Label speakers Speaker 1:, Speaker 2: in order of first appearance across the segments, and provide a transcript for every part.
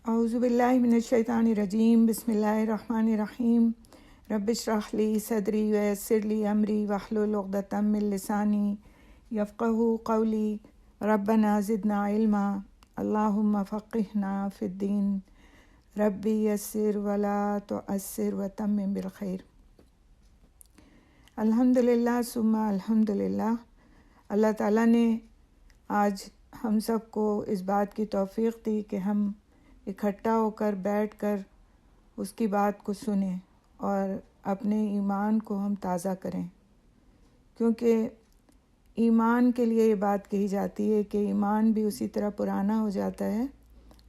Speaker 1: اعوذ باللہ من الشیطان الرجیم، بسم اللہ الرحمن الرحیم۔ رب اشرح لی صدری ویسر لی امری واحلل عقدۃ من لسانی یفقہوا قولی۔ ربنا زدنا علما، اللہم فقہنا فی الدین، ربی یسر ولا تعسر وتمم بالخیر۔ الحمدللہ ثم الحمدللہ، اللہ تعالیٰ نے آج ہم سب کو اس بات کی توفیق دی کہ ہم اکٹھا ہو کر بیٹھ کر اس کی بات کو سنیں اور اپنے ایمان کو ہم تازہ کریں، کیونکہ ایمان کے لیے یہ بات کہی جاتی ہے کہ ایمان بھی اسی طرح پرانا ہو جاتا ہے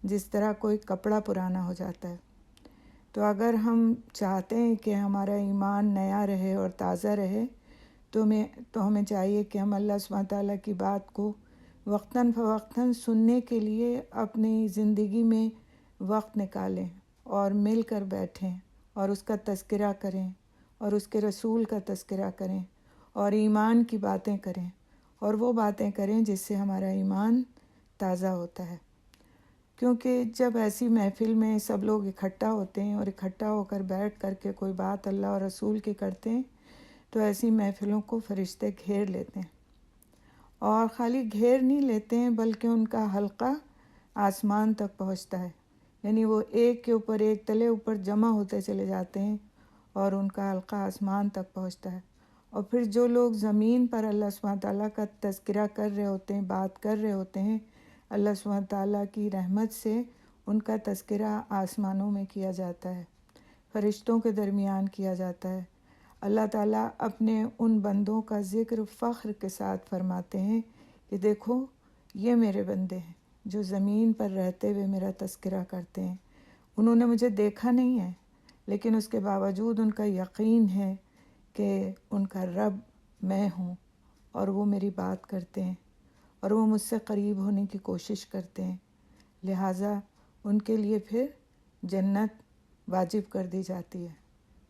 Speaker 1: جس طرح کوئی کپڑا پرانا ہو جاتا ہے۔ تو اگر ہم چاہتے ہیں کہ ہمارا ایمان نیا رہے اور تازہ رہے تو ہمیں چاہیے کہ ہم اللہ سبحانہ تعالیٰ کی بات کو وقتاً فوقتاً سننے کے لیے اپنی زندگی میں وقت نکالیں اور مل کر بیٹھیں اور اس کا تذکرہ کریں اور اس کے رسول کا تذکرہ کریں اور ایمان کی باتیں کریں اور وہ باتیں کریں جس سے ہمارا ایمان تازہ ہوتا ہے۔ کیونکہ جب ایسی محفل میں سب لوگ اکٹھا ہوتے ہیں اور اکٹھا ہو کر بیٹھ کر کے کوئی بات اللہ اور رسول کی کرتے ہیں تو ایسی محفلوں کو فرشتے گھیر لیتے ہیں، اور خالی گھیر نہیں لیتے ہیں بلکہ ان کا حلقہ آسمان تک پہنچتا ہے، یعنی وہ ایک کے اوپر ایک تلے اوپر جمع ہوتے چلے جاتے ہیں اور ان کا حلقہ آسمان تک پہنچتا ہے۔ اور پھر جو لوگ زمین پر اللہ سبحانہ تعالیٰ کا تذکرہ کر رہے ہوتے ہیں، بات کر رہے ہوتے ہیں، اللہ سبحانہ تعالیٰ کی رحمت سے ان کا تذکرہ آسمانوں میں کیا جاتا ہے، فرشتوں کے درمیان کیا جاتا ہے۔ اللہ تعالیٰ اپنے ان بندوں کا ذکر فخر کے ساتھ فرماتے ہیں کہ دیکھو یہ میرے بندے ہیں جو زمین پر رہتے ہوئے میرا تذکرہ کرتے ہیں، انہوں نے مجھے دیکھا نہیں ہے لیکن اس کے باوجود ان کا یقین ہے کہ ان کا رب میں ہوں اور وہ میری بات کرتے ہیں اور وہ مجھ سے قریب ہونے کی کوشش کرتے ہیں، لہٰذا ان کے لیے پھر جنت واجب کر دی جاتی ہے۔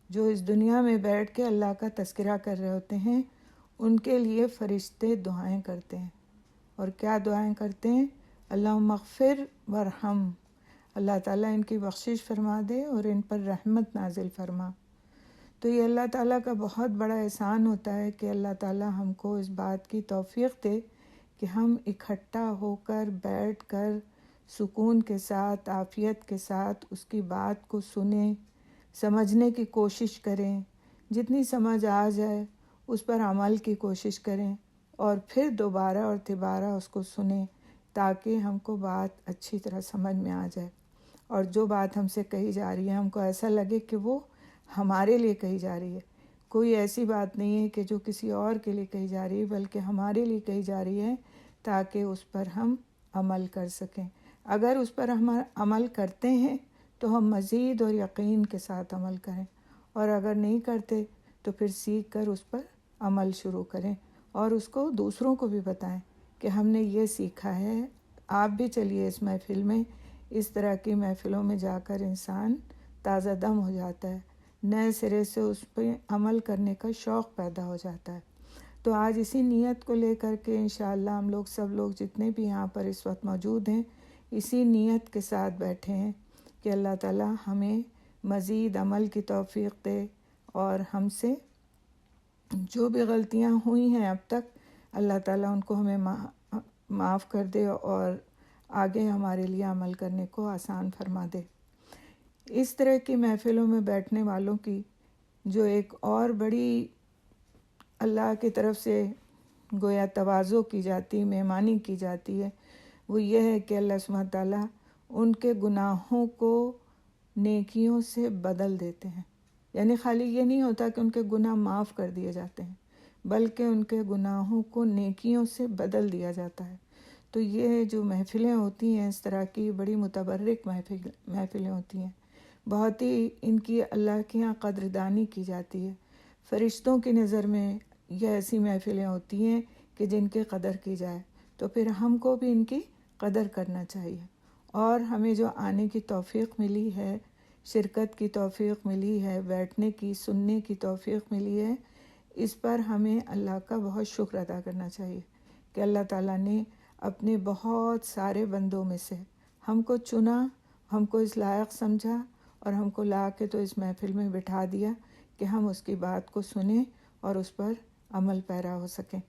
Speaker 1: جو اس دنیا میں بیٹھ کے اللہ کا تذکرہ کر رہے ہوتے ہیں ان کے لیے فرشتے دعائیں کرتے ہیں، اور کیا دعائیں کرتے ہیں؟ اللہم اغفر وارحم، اللہ تعالیٰ ان کی بخشش فرما دے اور ان پر رحمت نازل فرما۔ تو یہ اللہ تعالیٰ کا بہت بڑا احسان ہوتا ہے کہ اللہ تعالیٰ ہم کو اس بات کی توفیق دے کہ ہم اکٹھا ہو کر بیٹھ کر سکون کے ساتھ، عافیت کے ساتھ اس کی بات کو سنیں، سمجھنے کی کوشش کریں، جتنی سمجھ آ جائے اس پر عمل کی کوشش کریں اور پھر دوبارہ اور تبارہ اس کو سنیں تاکہ ہم کو بات اچھی طرح سمجھ میں آ جائے، اور جو بات ہم سے کہی جا رہی ہے ہم کو ایسا لگے کہ وہ ہمارے لیے کہی جا رہی ہے۔ کوئی ایسی بات نہیں ہے کہ جو کسی اور کے لیے کہی جا رہی ہے، بلکہ ہمارے لیے کہی جا رہی ہے تاکہ اس پر ہم عمل کر سکیں۔ اگر اس پر ہم عمل کرتے ہیں تو ہم مزید اور یقین کے ساتھ عمل کریں، اور اگر نہیں کرتے تو پھر سیکھ کر اس پر عمل شروع کریں اور اس کو دوسروں کو بھی بتائیں کہ ہم نے یہ سیکھا ہے، آپ بھی چلیے اس محفل میں۔ اس طرح کی محفلوں میں جا کر انسان تازہ دم ہو جاتا ہے، نئے سرے سے اس پہ عمل کرنے کا شوق پیدا ہو جاتا ہے۔ تو آج اسی نیت کو لے کر کے انشاءاللہ ہم لوگ سب لوگ جتنے بھی یہاں پر اس وقت موجود ہیں اسی نیت کے ساتھ بیٹھے ہیں کہ اللہ تعالیٰ ہمیں مزید عمل کی توفیق دے، اور ہم سے جو بھی غلطیاں ہوئی ہیں اب تک اللہ تعالیٰ ان کو ہمیں معاف کر دے اور آگے ہمارے لیے عمل کرنے کو آسان فرما دے۔ اس طرح کی محفلوں میں بیٹھنے والوں کی جو ایک اور بڑی اللہ کی طرف سے گویا تواضع کی جاتی، مہمانی کی جاتی ہے، وہ یہ ہے کہ اللہ سبحانہ تعالیٰ ان کے گناہوں کو نیکیوں سے بدل دیتے ہیں۔ یعنی خالی یہ نہیں ہوتا کہ ان کے گناہ معاف کر دیے جاتے ہیں بلکہ ان کے گناہوں کو نیکیوں سے بدل دیا جاتا ہے۔ تو یہ جو محفلیں ہوتی ہیں اس طرح کی بڑی متبرک محفلیں ہوتی ہیں، بہت ہی ان کی اللہ کے یہاں قدردانی کی جاتی ہے۔ فرشتوں کی نظر میں یہ ایسی محفلیں ہوتی ہیں کہ جن کی قدر کی جائے، تو پھر ہم کو بھی ان کی قدر کرنا چاہیے، اور ہمیں جو آنے کی توفیق ملی ہے، شرکت کی توفیق ملی ہے، بیٹھنے کی، سننے کی توفیق ملی ہے، اس پر ہمیں اللہ کا بہت شکر ادا کرنا چاہیے کہ اللہ تعالیٰ نے اپنے بہت سارے بندوں میں سے ہم کو چنا ہم کو اس لائق سمجھا اور ہم کو لا کے تو اس محفل میں بٹھا دیا کہ ہم اس کی بات کو سنیں اور اس پر عمل پیرا ہو سکیں۔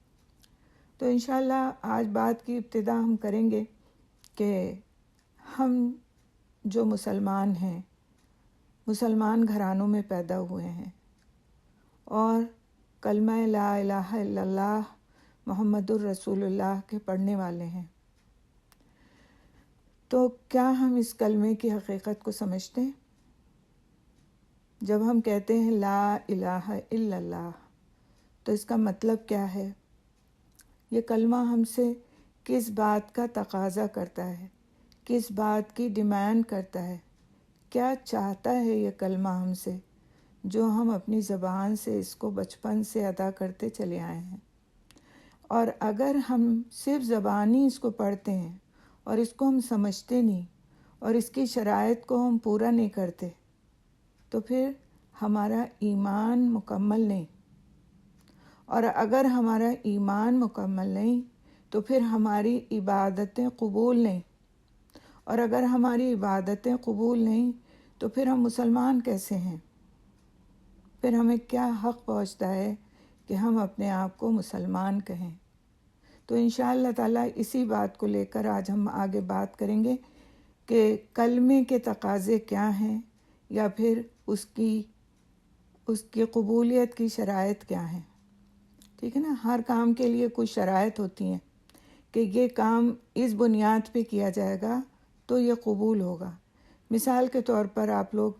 Speaker 1: تو انشاءاللہ آج بات کی ابتدا ہم کریں گے کہ ہم جو مسلمان ہیں، مسلمان گھرانوں میں پیدا ہوئے ہیں اور کلمہ لا الہ الا اللہ محمد الرسول اللہ کے پڑھنے والے ہیں، تو کیا ہم اس کلمے کی حقیقت کو سمجھتے ہیں؟ جب ہم کہتے ہیں لا الہ الا اللہ تو اس کا مطلب کیا ہے؟ یہ کلمہ ہم سے کس بات کا تقاضا کرتا ہے، کس بات کی ڈیمانڈ کرتا ہے، کیا چاہتا ہے یہ کلمہ ہم سے، جو ہم اپنی زبان سے اس کو بچپن سے ادا کرتے چلے آئے ہیں۔ اور اگر ہم صرف زبانی اس کو پڑھتے ہیں اور اس کو ہم سمجھتے نہیں اور اس کی شرائط کو ہم پورا نہیں کرتے تو پھر ہمارا ایمان مکمل نہیں، اور اگر ہمارا ایمان مکمل نہیں تو پھر ہماری عبادتیں قبول نہیں، اور اگر ہماری عبادتیں قبول نہیں تو پھر ہم مسلمان کیسے ہیں؟ پھر ہمیں کیا حق پہنچتا ہے کہ ہم اپنے آپ کو مسلمان کہیں؟ تو انشاءاللہ تعالیٰ اسی بات کو لے کر آج ہم آگے بات کریں گے کہ کلمے کے تقاضے کیا ہیں، یا پھر اس کی قبولیت کی شرائط کیا ہیں۔ ٹھیک ہے نا، ہر کام کے لیے کچھ شرائط ہوتی ہیں کہ یہ کام اس بنیاد پہ کیا جائے گا تو یہ قبول ہوگا۔ مثال کے طور پر آپ لوگ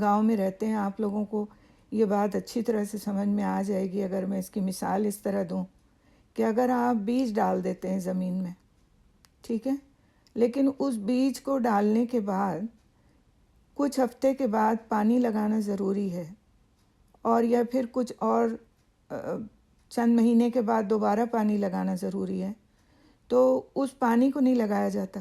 Speaker 1: گاؤں میں رہتے ہیں، آپ لوگوں کو یہ بات اچھی طرح سے سمجھ میں آ جائے گی اگر میں اس کی مثال اس طرح دوں کہ اگر آپ بیج ڈال دیتے ہیں زمین میں، ٹھیک ہے، لیکن اس بیج کو ڈالنے کے بعد کچھ ہفتے کے بعد پانی لگانا ضروری ہے، اور یا پھر کچھ اور چند مہینے کے بعد دوبارہ پانی لگانا ضروری ہے، تو اس پانی کو نہیں لگایا جاتا،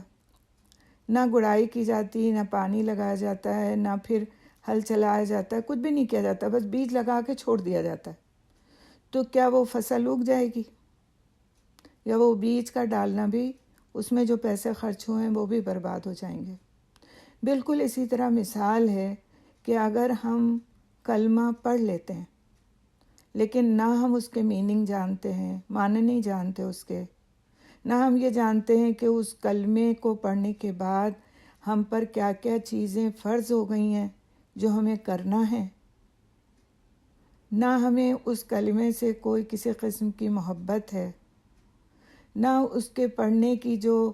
Speaker 1: نہ گڑائی کی جاتی، نہ پانی لگایا جاتا ہے، نہ پھر ہل چلایا جاتا ہے، کچھ بھی نہیں کیا جاتا، بس بیج لگا کے چھوڑ دیا جاتا ہے۔ تو کیا وہ فصل اگ جائے گی؟ یا وہ بیج کا ڈالنا بھی، اس میں جو پیسے خرچ ہوئے ہیں وہ بھی برباد ہو جائیں گے۔ بالکل اسی طرح مثال ہے کہ اگر ہم کلمہ پڑھ لیتے ہیں لیکن نہ ہم اس کے میننگ جانتے ہیں، معنی نہیں جانتے اس کے، نہ ہم یہ جانتے ہیں کہ اس کلمے کو پڑھنے کے بعد ہم پر کیا کیا چیزیں فرض ہو گئی ہیں جو ہمیں کرنا ہے، نہ ہمیں اس کلمے سے کوئی کسی قسم کی محبت ہے، نہ اس کے پڑھنے کی جو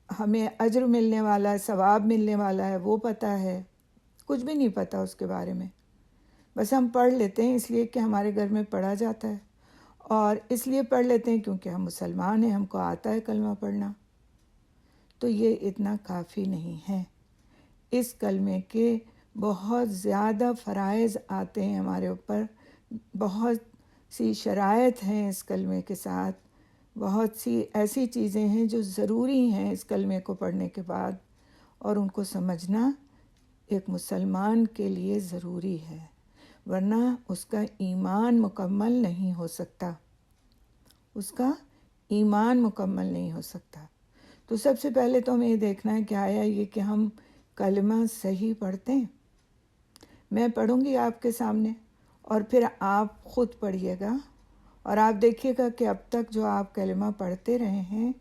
Speaker 1: ہمیں اجر ملنے والا ہے، ثواب ملنے والا ہے وہ پتہ ہے، کچھ بھی نہیں پتہ اس کے بارے میں۔ بس ہم پڑھ لیتے ہیں اس لیے کہ ہمارے گھر میں پڑھا جاتا ہے، اور اس لیے پڑھ لیتے ہیں کیونکہ ہم مسلمان ہیں، ہم کو آتا ہے کلمہ پڑھنا۔ تو یہ اتنا کافی نہیں ہے، اس کلمے کے بہت زیادہ فرائض آتے ہیں ہمارے اوپر، بہت سی شرائط ہیں اس کلمے کے ساتھ، بہت سی ایسی چیزیں ہیں جو ضروری ہیں اس کلمے کو پڑھنے کے بعد، اور ان کو سمجھنا ایک مسلمان کے لیے ضروری ہے، ورنہ اس کا ایمان مکمل نہیں ہو سکتا، اس کا ایمان مکمل نہیں ہو سکتا۔ تو سب سے پہلے تو ہمیں یہ دیکھنا ہے کہ آیا یہ کہ ہم کلمہ صحیح پڑھتے ہیں۔ میں پڑھوں گی آپ کے سامنے اور پھر آپ خود پڑھیے گا، اور آپ دیکھیے گا کہ اب تک جو آپ کلمہ پڑھتے رہے ہیں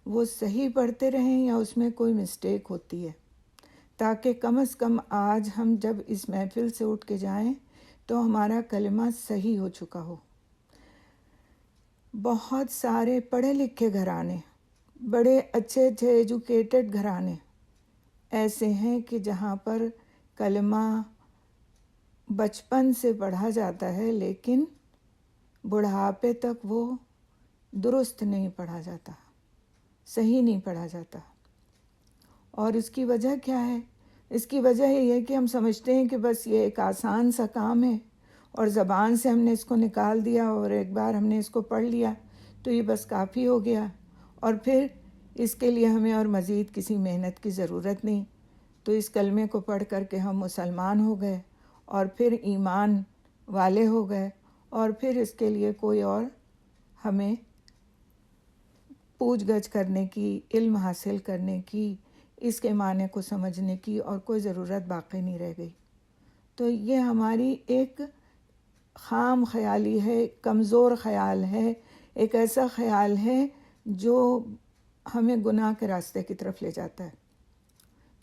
Speaker 1: وہ صحیح پڑھتے رہیں یا اس میں کوئی مسٹیک ہوتی ہے، تاکہ کم از کم آج ہم جب اس محفل سے اٹھ کے جائیں تو ہمارا کلمہ صحیح ہو چکا ہو۔ بہت سارے پڑھے لکھے گھرانے، بڑے اچھے ایجوکیٹڈ گھرانے ایسے ہیں کہ جہاں پر کلمہ بچپن سے پڑھا جاتا ہے لیکن بڑھاپے تک وہ درست نہیں پڑھا جاتا، صحیح نہیں پڑھا جاتا۔ اور اس کی وجہ کیا ہے؟ اس کی وجہ یہ ہے کہ ہم سمجھتے ہیں کہ بس یہ ایک آسان سا کام ہے، اور زبان سے ہم نے اس کو نکال دیا اور ایک بار ہم نے اس کو پڑھ لیا تو یہ بس کافی ہو گیا، اور پھر اس کے لیے ہمیں اور مزید کسی محنت کی ضرورت نہیں۔ تو اس کلمے کو پڑھ کر کے ہم مسلمان ہو گئے، اور پھر ایمان والے ہو گئے، اور پھر اس کے لیے کوئی اور ہمیں پوچھ گچھ کرنے کی، علم حاصل کرنے کی اس کے معنی کو سمجھنے کی اور کوئی ضرورت باقی نہیں رہ گئی۔ تو یہ ہماری ایک خام خیالی ہے، کمزور خیال ہے، ایک ایسا خیال ہے جو ہمیں گناہ کے راستے کی طرف لے جاتا ہے،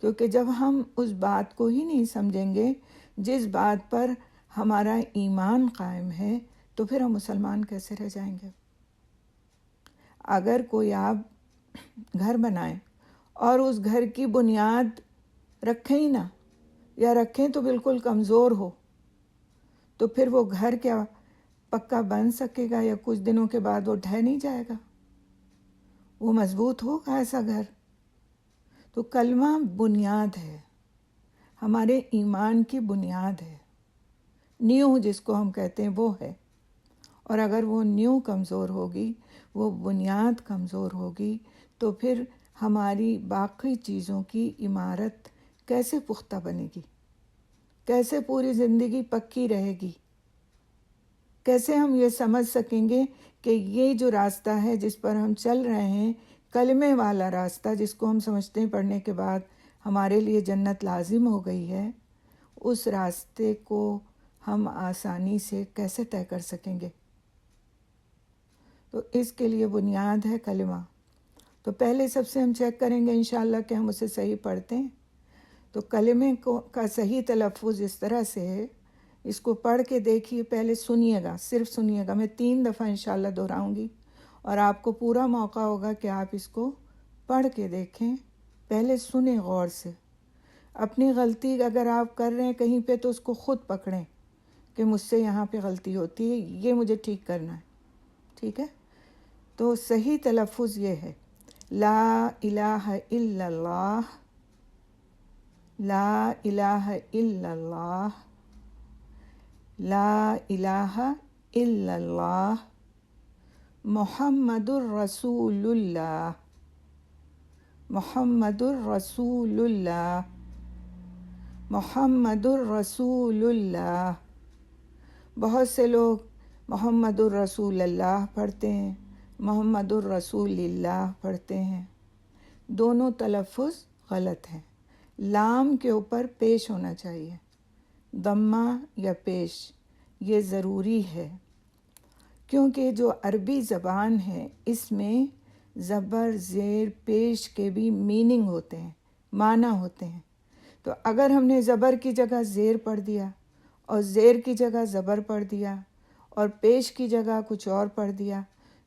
Speaker 1: کیونکہ جب ہم اس بات کو ہی نہیں سمجھیں گے جس بات پر ہمارا ایمان قائم ہے، تو پھر ہم مسلمان کیسے رہ جائیں گے؟ اگر کوئی آپ گھر بنائیں اور اس گھر کی بنیاد رکھیں ہی نہ، یا رکھیں تو بالکل کمزور ہو، تو پھر وہ گھر کیا پکا بن سکے گا؟ یا کچھ دنوں کے بعد وہ ڈھہ نہیں جائے گا؟ وہ مضبوط ہوگا ایسا گھر؟ تو کلمہ بنیاد ہے، ہمارے ایمان کی بنیاد ہے، نیو جس کو ہم کہتے ہیں وہ ہے۔ اور اگر وہ نیو کمزور ہوگی، وہ بنیاد کمزور ہوگی، تو پھر ہماری باقی چیزوں کی عمارت کیسے پختہ بنے گی؟ کیسے پوری زندگی پکی رہے گی؟ کیسے ہم یہ سمجھ سکیں گے کہ یہ جو راستہ ہے جس پر ہم چل رہے ہیں، کلمے والا راستہ جس کو ہم سمجھتے ہیں پڑھنے کے بعد ہمارے لیے جنت لازم ہو گئی ہے، اس راستے کو ہم آسانی سے کیسے طے کر سکیں گے؟ تو اس کے لیے بنیاد ہے کلمہ۔ تو پہلے سب سے ہم چیک کریں گے انشاءاللہ کہ ہم اسے صحیح پڑھتے ہیں۔ تو کلمے کا صحیح تلفظ اس طرح سے ہے، اس کو پڑھ کے دیکھیے، پہلے سنیے گا، صرف سنیے گا، میں 3 دفعہ انشاءاللہ دہراؤں گی، اور آپ کو پورا موقع ہوگا کہ آپ اس کو پڑھ کے دیکھیں۔ پہلے سنیں غور سے، اپنی غلطی اگر آپ کر رہے ہیں کہیں پہ تو اس کو خود پکڑیں کہ مجھ سے یہاں پہ غلطی ہوتی ہے، یہ مجھے ٹھیک کرنا ہے، ٹھیک ہے؟ تو صحیح تلفظ یہ ہے، لا الہ الا اللہ، لا الہ الا اللہ، لا الہ الا اللہ، محمد الرسول اللہ، محمد الرسول اللہ، محمد الرسول اللہ۔ بہت سے لوگ محمد الرسول اللہ پڑھتے ہیں، محمد الرسول اللہ پڑھتے ہیں، دونوں تلفظ غلط ہیں۔ لام کے اوپر پیش ہونا چاہیے، ضمہ یا پیش، یہ ضروری ہے، کیونکہ جو عربی زبان ہے اس میں زبر زیر پیش کے بھی میننگ ہوتے ہیں، معنی ہوتے ہیں۔ تو اگر ہم نے زبر کی جگہ زیر پڑھ دیا، اور زیر کی جگہ زبر پڑھ دیا، اور پیش کی جگہ کچھ اور پڑھ دیا،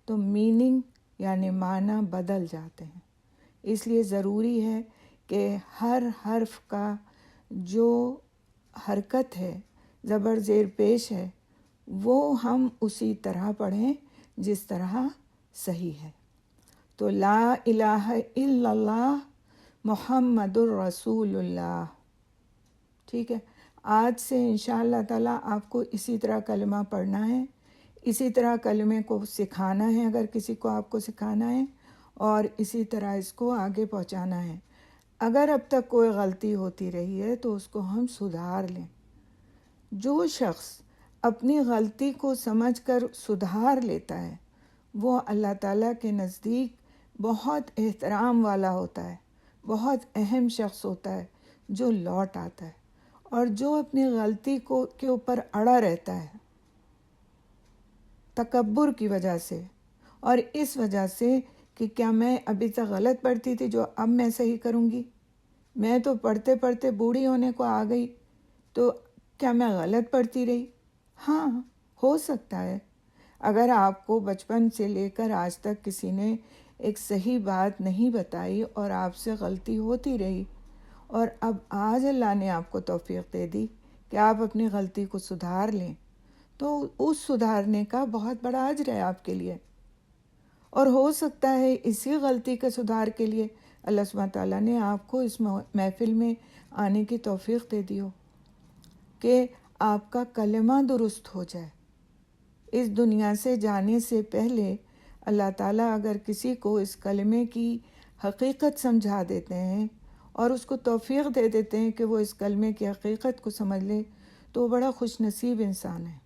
Speaker 1: تو میننگ یعنی معنی بدل جاتے ہیں۔ اس لیے ضروری ہے کہ ہر حرف کا جو حرکت ہے، زبر زیر پیش ہے، وہ ہم اسی طرح پڑھیں جس طرح صحیح ہے۔ تو لا الہ الا اللہ محمد الرسول اللہ، ٹھیک ہے؟ آج سے انشاءاللہ تعالیٰ آپ کو اسی طرح کلمہ پڑھنا ہے، اسی طرح کلمے کو سکھانا ہے اگر کسی کو آپ کو سکھانا ہے، اور اسی طرح اس کو آگے پہنچانا ہے۔ اگر اب تک کوئی غلطی ہوتی رہی ہے تو اس کو ہم سدھار لیں۔ جو شخص اپنی غلطی کو سمجھ کر سدھار لیتا ہے وہ اللہ تعالیٰ کے نزدیک بہت احترام والا ہوتا ہے، بہت اہم شخص ہوتا ہے جو لوٹ آتا ہے۔ اور جو اپنی غلطی کے اوپر اڑا رہتا ہے تکبر کی وجہ سے، اور اس وجہ سے کہ کیا میں ابھی تک غلط پڑھتی تھی جو اب میں صحیح کروں گی، میں تو پڑھتے پڑھتے بوڑھی ہونے کو آ گئی، تو کیا میں غلط پڑھتی رہی؟ ہاں، ہو سکتا ہے۔ اگر آپ کو بچپن سے لے کر آج تک کسی نے ایک صحیح بات نہیں بتائی اور آپ سے غلطی ہوتی رہی، اور اب آج اللہ نے آپ کو توفیق دے دی کہ آپ اپنی غلطی کو سدھار لیں، تو اس سدھارنے کا بہت بڑا اجر ہے آپ کے لیے۔ اور ہو سکتا ہے اسی غلطی کے سدھار کے لیے اللہ سبحانہ تعالیٰ نے آپ کو اس محفل میں آنے کی توفیق دے دی ہو کہ آپ کا کلمہ درست ہو جائے۔ اس دنیا سے جانے سے پہلے اللہ تعالیٰ اگر کسی کو اس کلمے کی حقیقت سمجھا دیتے ہیں اور اس کو توفیق دے دیتے ہیں کہ وہ اس کلمے کی حقیقت کو سمجھ لے، تو وہ بڑا خوش نصیب انسان ہے،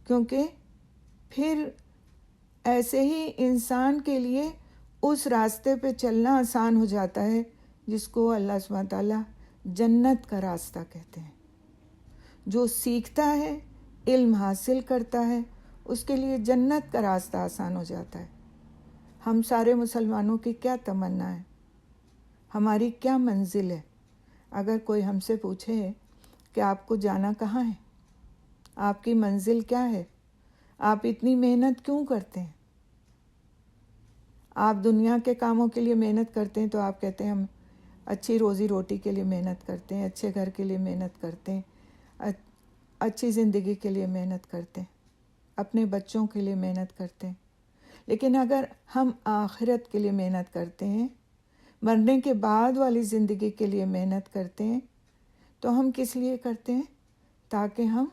Speaker 1: کیونکہ پھر ایسے ہی انسان کے لیے اس راستے پہ چلنا آسان ہو جاتا ہے جس کو اللہ سبحانہ تعالیٰ جنت کا راستہ کہتے ہیں. جو سیکھتا ہے، علم حاصل کرتا ہے، اس کے لیے جنت کا راستہ آسان ہو جاتا ہے. ہم سارے مسلمانوں کی کیا تمنا ہے، ہماری کیا منزل ہے؟ اگر کوئی ہم سے پوچھے کہ آپ کو جانا کہاں ہے، آپ کی منزل کیا ہے، آپ اتنی محنت کیوں کرتے ہیں؟ آپ دنیا کے کاموں کے لیے محنت کرتے ہیں تو آپ کہتے ہیں ہم اچھی روزی روٹی کے لیے محنت کرتے ہیں، اچھے گھر کے لیے محنت کرتے ہیں، اچھی زندگی کے لیے محنت کرتے ہیں، اپنے بچوں کے لیے محنت کرتے ہیں. لیکن اگر ہم آخرت کے لیے محنت کرتے ہیں، مرنے کے بعد والی زندگی کے لیے محنت کرتے ہیں، تو ہم کس لیے کرتے ہیں؟ تاکہ ہم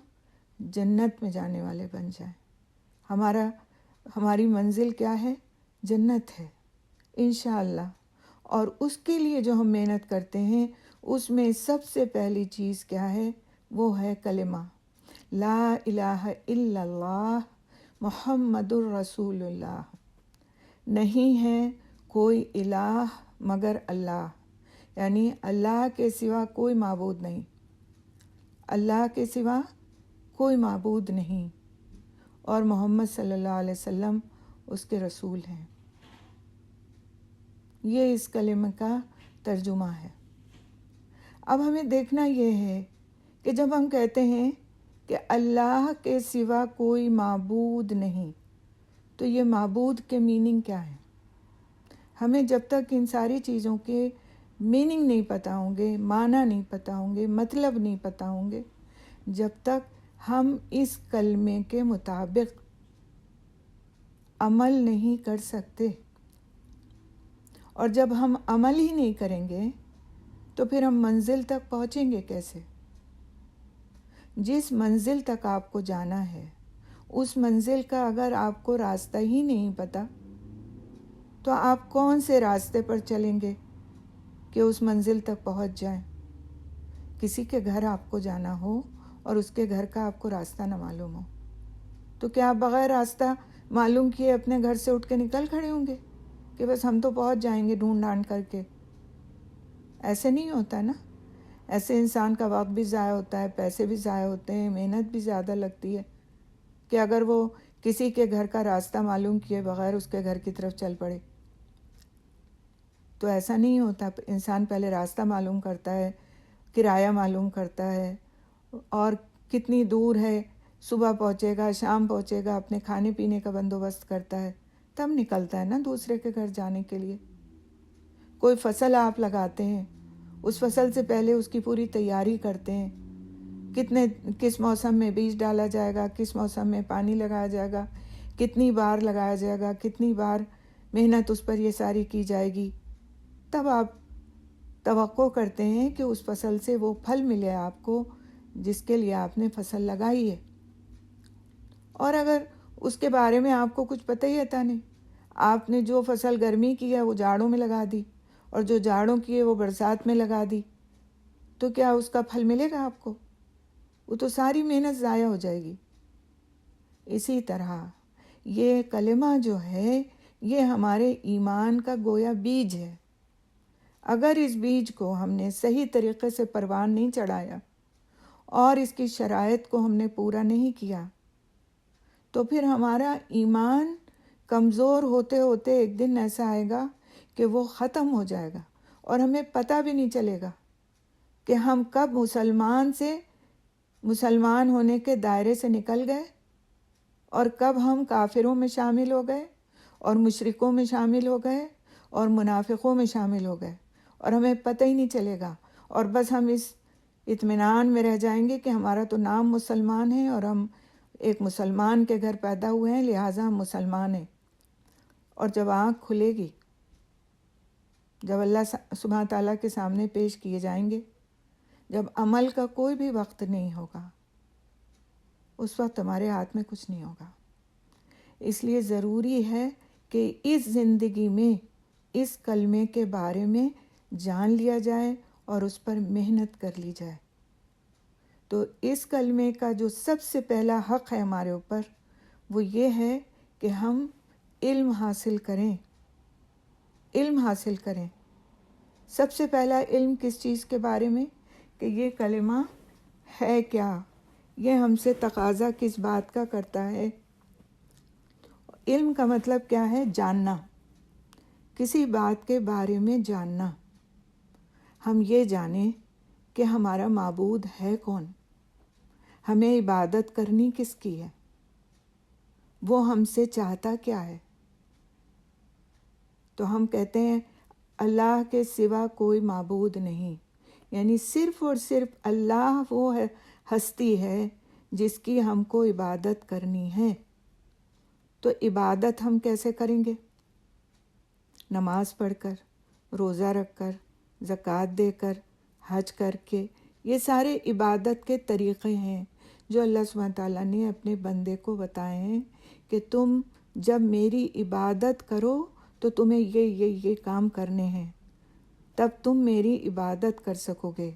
Speaker 1: جنت میں جانے والے بن جائیں. ہماری منزل کیا ہے؟ جنت ہے انشاءاللہ. اور اس کے لیے جو ہم محنت کرتے ہیں، اس میں سب سے پہلی چیز کیا ہے؟ وہ ہے کلمہ لا الہ الا اللہ محمد الرسول اللہ. نہیں ہے کوئی الہ مگر اللہ، یعنی اللہ کے سوا کوئی معبود نہیں، اللہ کے سوا کوئی معبود نہیں، اور محمد صلی اللہ علیہ وسلم اس کے رسول ہیں. یہ اس کلمہ کا ترجمہ ہے. اب ہمیں دیکھنا یہ ہے کہ جب ہم کہتے ہیں کہ اللہ کے سوا کوئی معبود نہیں، تو یہ معبود کے میننگ کیا ہے؟ ہمیں جب تک ان ساری چیزوں کے میننگ نہیں پتہ ہوں گے، معنی نہیں پتہ ہوں گے، مطلب نہیں پتہ ہوں گے، جب تک ہم اس کلمے کے مطابق عمل نہیں کر سکتے. اور جب ہم عمل ہی نہیں کریں گے تو پھر ہم منزل تک پہنچیں گے کیسے؟ جس منزل تک آپ کو جانا ہے، اس منزل کا اگر آپ کو راستہ ہی نہیں پتہ، تو آپ کون سے راستے پر چلیں گے کہ اس منزل تک پہنچ جائیں؟ کسی کے گھر آپ کو جانا ہو اور اس کے گھر کا آپ کو راستہ نہ معلوم ہو، تو کیا آپ بغیر راستہ معلوم کیے اپنے گھر سے اٹھ کے نکل کھڑے ہوں گے کہ بس ہم تو پہنچ جائیں گے ڈھونڈ ڈھانڈ کر کے؟ ایسے نہیں ہوتا نا. ایسے انسان کا وقت بھی ضائع ہوتا ہے، پیسے بھی ضائع ہوتے ہیں، محنت بھی زیادہ لگتی ہے کہ اگر وہ کسی کے گھر کا راستہ معلوم کیے بغیر اس کے گھر کی طرف چل پڑے. تو ایسا نہیں ہوتا. انسان پہلے راستہ معلوم کرتا ہے، کرایہ معلوم کرتا ہے، اور کتنی دور ہے، صبح پہنچے گا، شام پہنچے گا، اپنے کھانے پینے کا بندوبست کرتا ہے، تب نکلتا ہے نا دوسرے کے گھر جانے کے لیے. کوئی فصل آپ لگاتے ہیں، اس فصل سے پہلے اس کی پوری تیاری کرتے ہیں، کس موسم میں بیج ڈالا جائے گا، کس موسم میں پانی لگایا جائے گا، کتنی بار لگایا جائے گا، کتنی بار محنت اس پر یہ ساری کی جائے گی. تب آپ توقع کرتے ہیں کہ اس فصل سے وہ پھل ملے آپ کو جس کے لیے آپ نے فصل لگائی ہے. اور اگر اس کے بارے میں آپ کو کچھ پتہ ہی آتا نہیں، آپ نے جو فصل گرمی کی ہے وہ جاڑوں میں لگا دی، اور جو جاڑوں کی ہے وہ برسات میں لگا دی، تو کیا اس کا پھل ملے گا آپ کو؟ وہ تو ساری محنت ضائع ہو جائے گی. اسی طرح یہ کلمہ جو ہے یہ ہمارے ایمان کا گویا بیج ہے. اگر اس بیج کو ہم نے صحیح طریقے سے پروان نہیں چڑھایا اور اس کی شرائط کو ہم نے پورا نہیں کیا، تو پھر ہمارا ایمان کمزور ہوتے ہوتے ایک دن ایسا آئے گا کہ وہ ختم ہو جائے گا، اور ہمیں پتہ بھی نہیں چلے گا کہ ہم کب مسلمان ہونے کے دائرے سے نکل گئے، اور کب ہم کافروں میں شامل ہو گئے، اور مشرکوں میں شامل ہو گئے، اور منافقوں میں شامل ہو گئے، اور ہمیں پتہ ہی نہیں چلے گا. اور بس ہم اس اطمینان میں رہ جائیں گے کہ ہمارا تو نام مسلمان ہے، اور ہم ایک مسلمان کے گھر پیدا ہوئے ہیں، لہٰذا ہم مسلمان ہیں. اور جب آنکھ کھلے گی، جب اللہ سبحانہ تعالیٰ کے سامنے پیش کیے جائیں گے، جب عمل کا کوئی بھی وقت نہیں ہوگا، اس وقت ہمارے ہاتھ میں کچھ نہیں ہوگا. اس لیے ضروری ہے کہ اس زندگی میں اس کلمے کے بارے میں جان لیا جائے اور اس پر محنت کر لی جائے. تو اس کلمے کا جو سب سے پہلا حق ہے ہمارے اوپر، وہ یہ ہے کہ ہم علم حاصل کریں. علم حاصل کریں. سب سے پہلا علم کس چیز کے بارے میں کہ یہ کلمہ ہے کیا، یہ ہم سے تقاضا کس بات کا کرتا ہے۔ علم کا مطلب کیا ہے؟ جاننا، کسی بات کے بارے میں جاننا۔ ہم یہ جانیں کہ ہمارا معبود ہے کون، ہمیں عبادت کرنی کس کی ہے، وہ ہم سے چاہتا کیا ہے۔ تو ہم کہتے ہیں اللہ کے سوا کوئی معبود نہیں، یعنی صرف اور صرف اللہ وہ ہستی ہے جس کی ہم کو عبادت کرنی ہے۔ تو عبادت ہم کیسے کریں گے؟ نماز پڑھ کر، روزہ رکھ کر، زکوٰۃ دے کر، حج کر کے، یہ سارے عبادت کے طریقے ہیں جو اللہ سبحانہ تعالیٰ نے اپنے بندے کو بتائے ہیں کہ تم جب میری عبادت کرو تو تمہیں یہ کام کرنے ہیں، تب تم میری عبادت کر سکو گے۔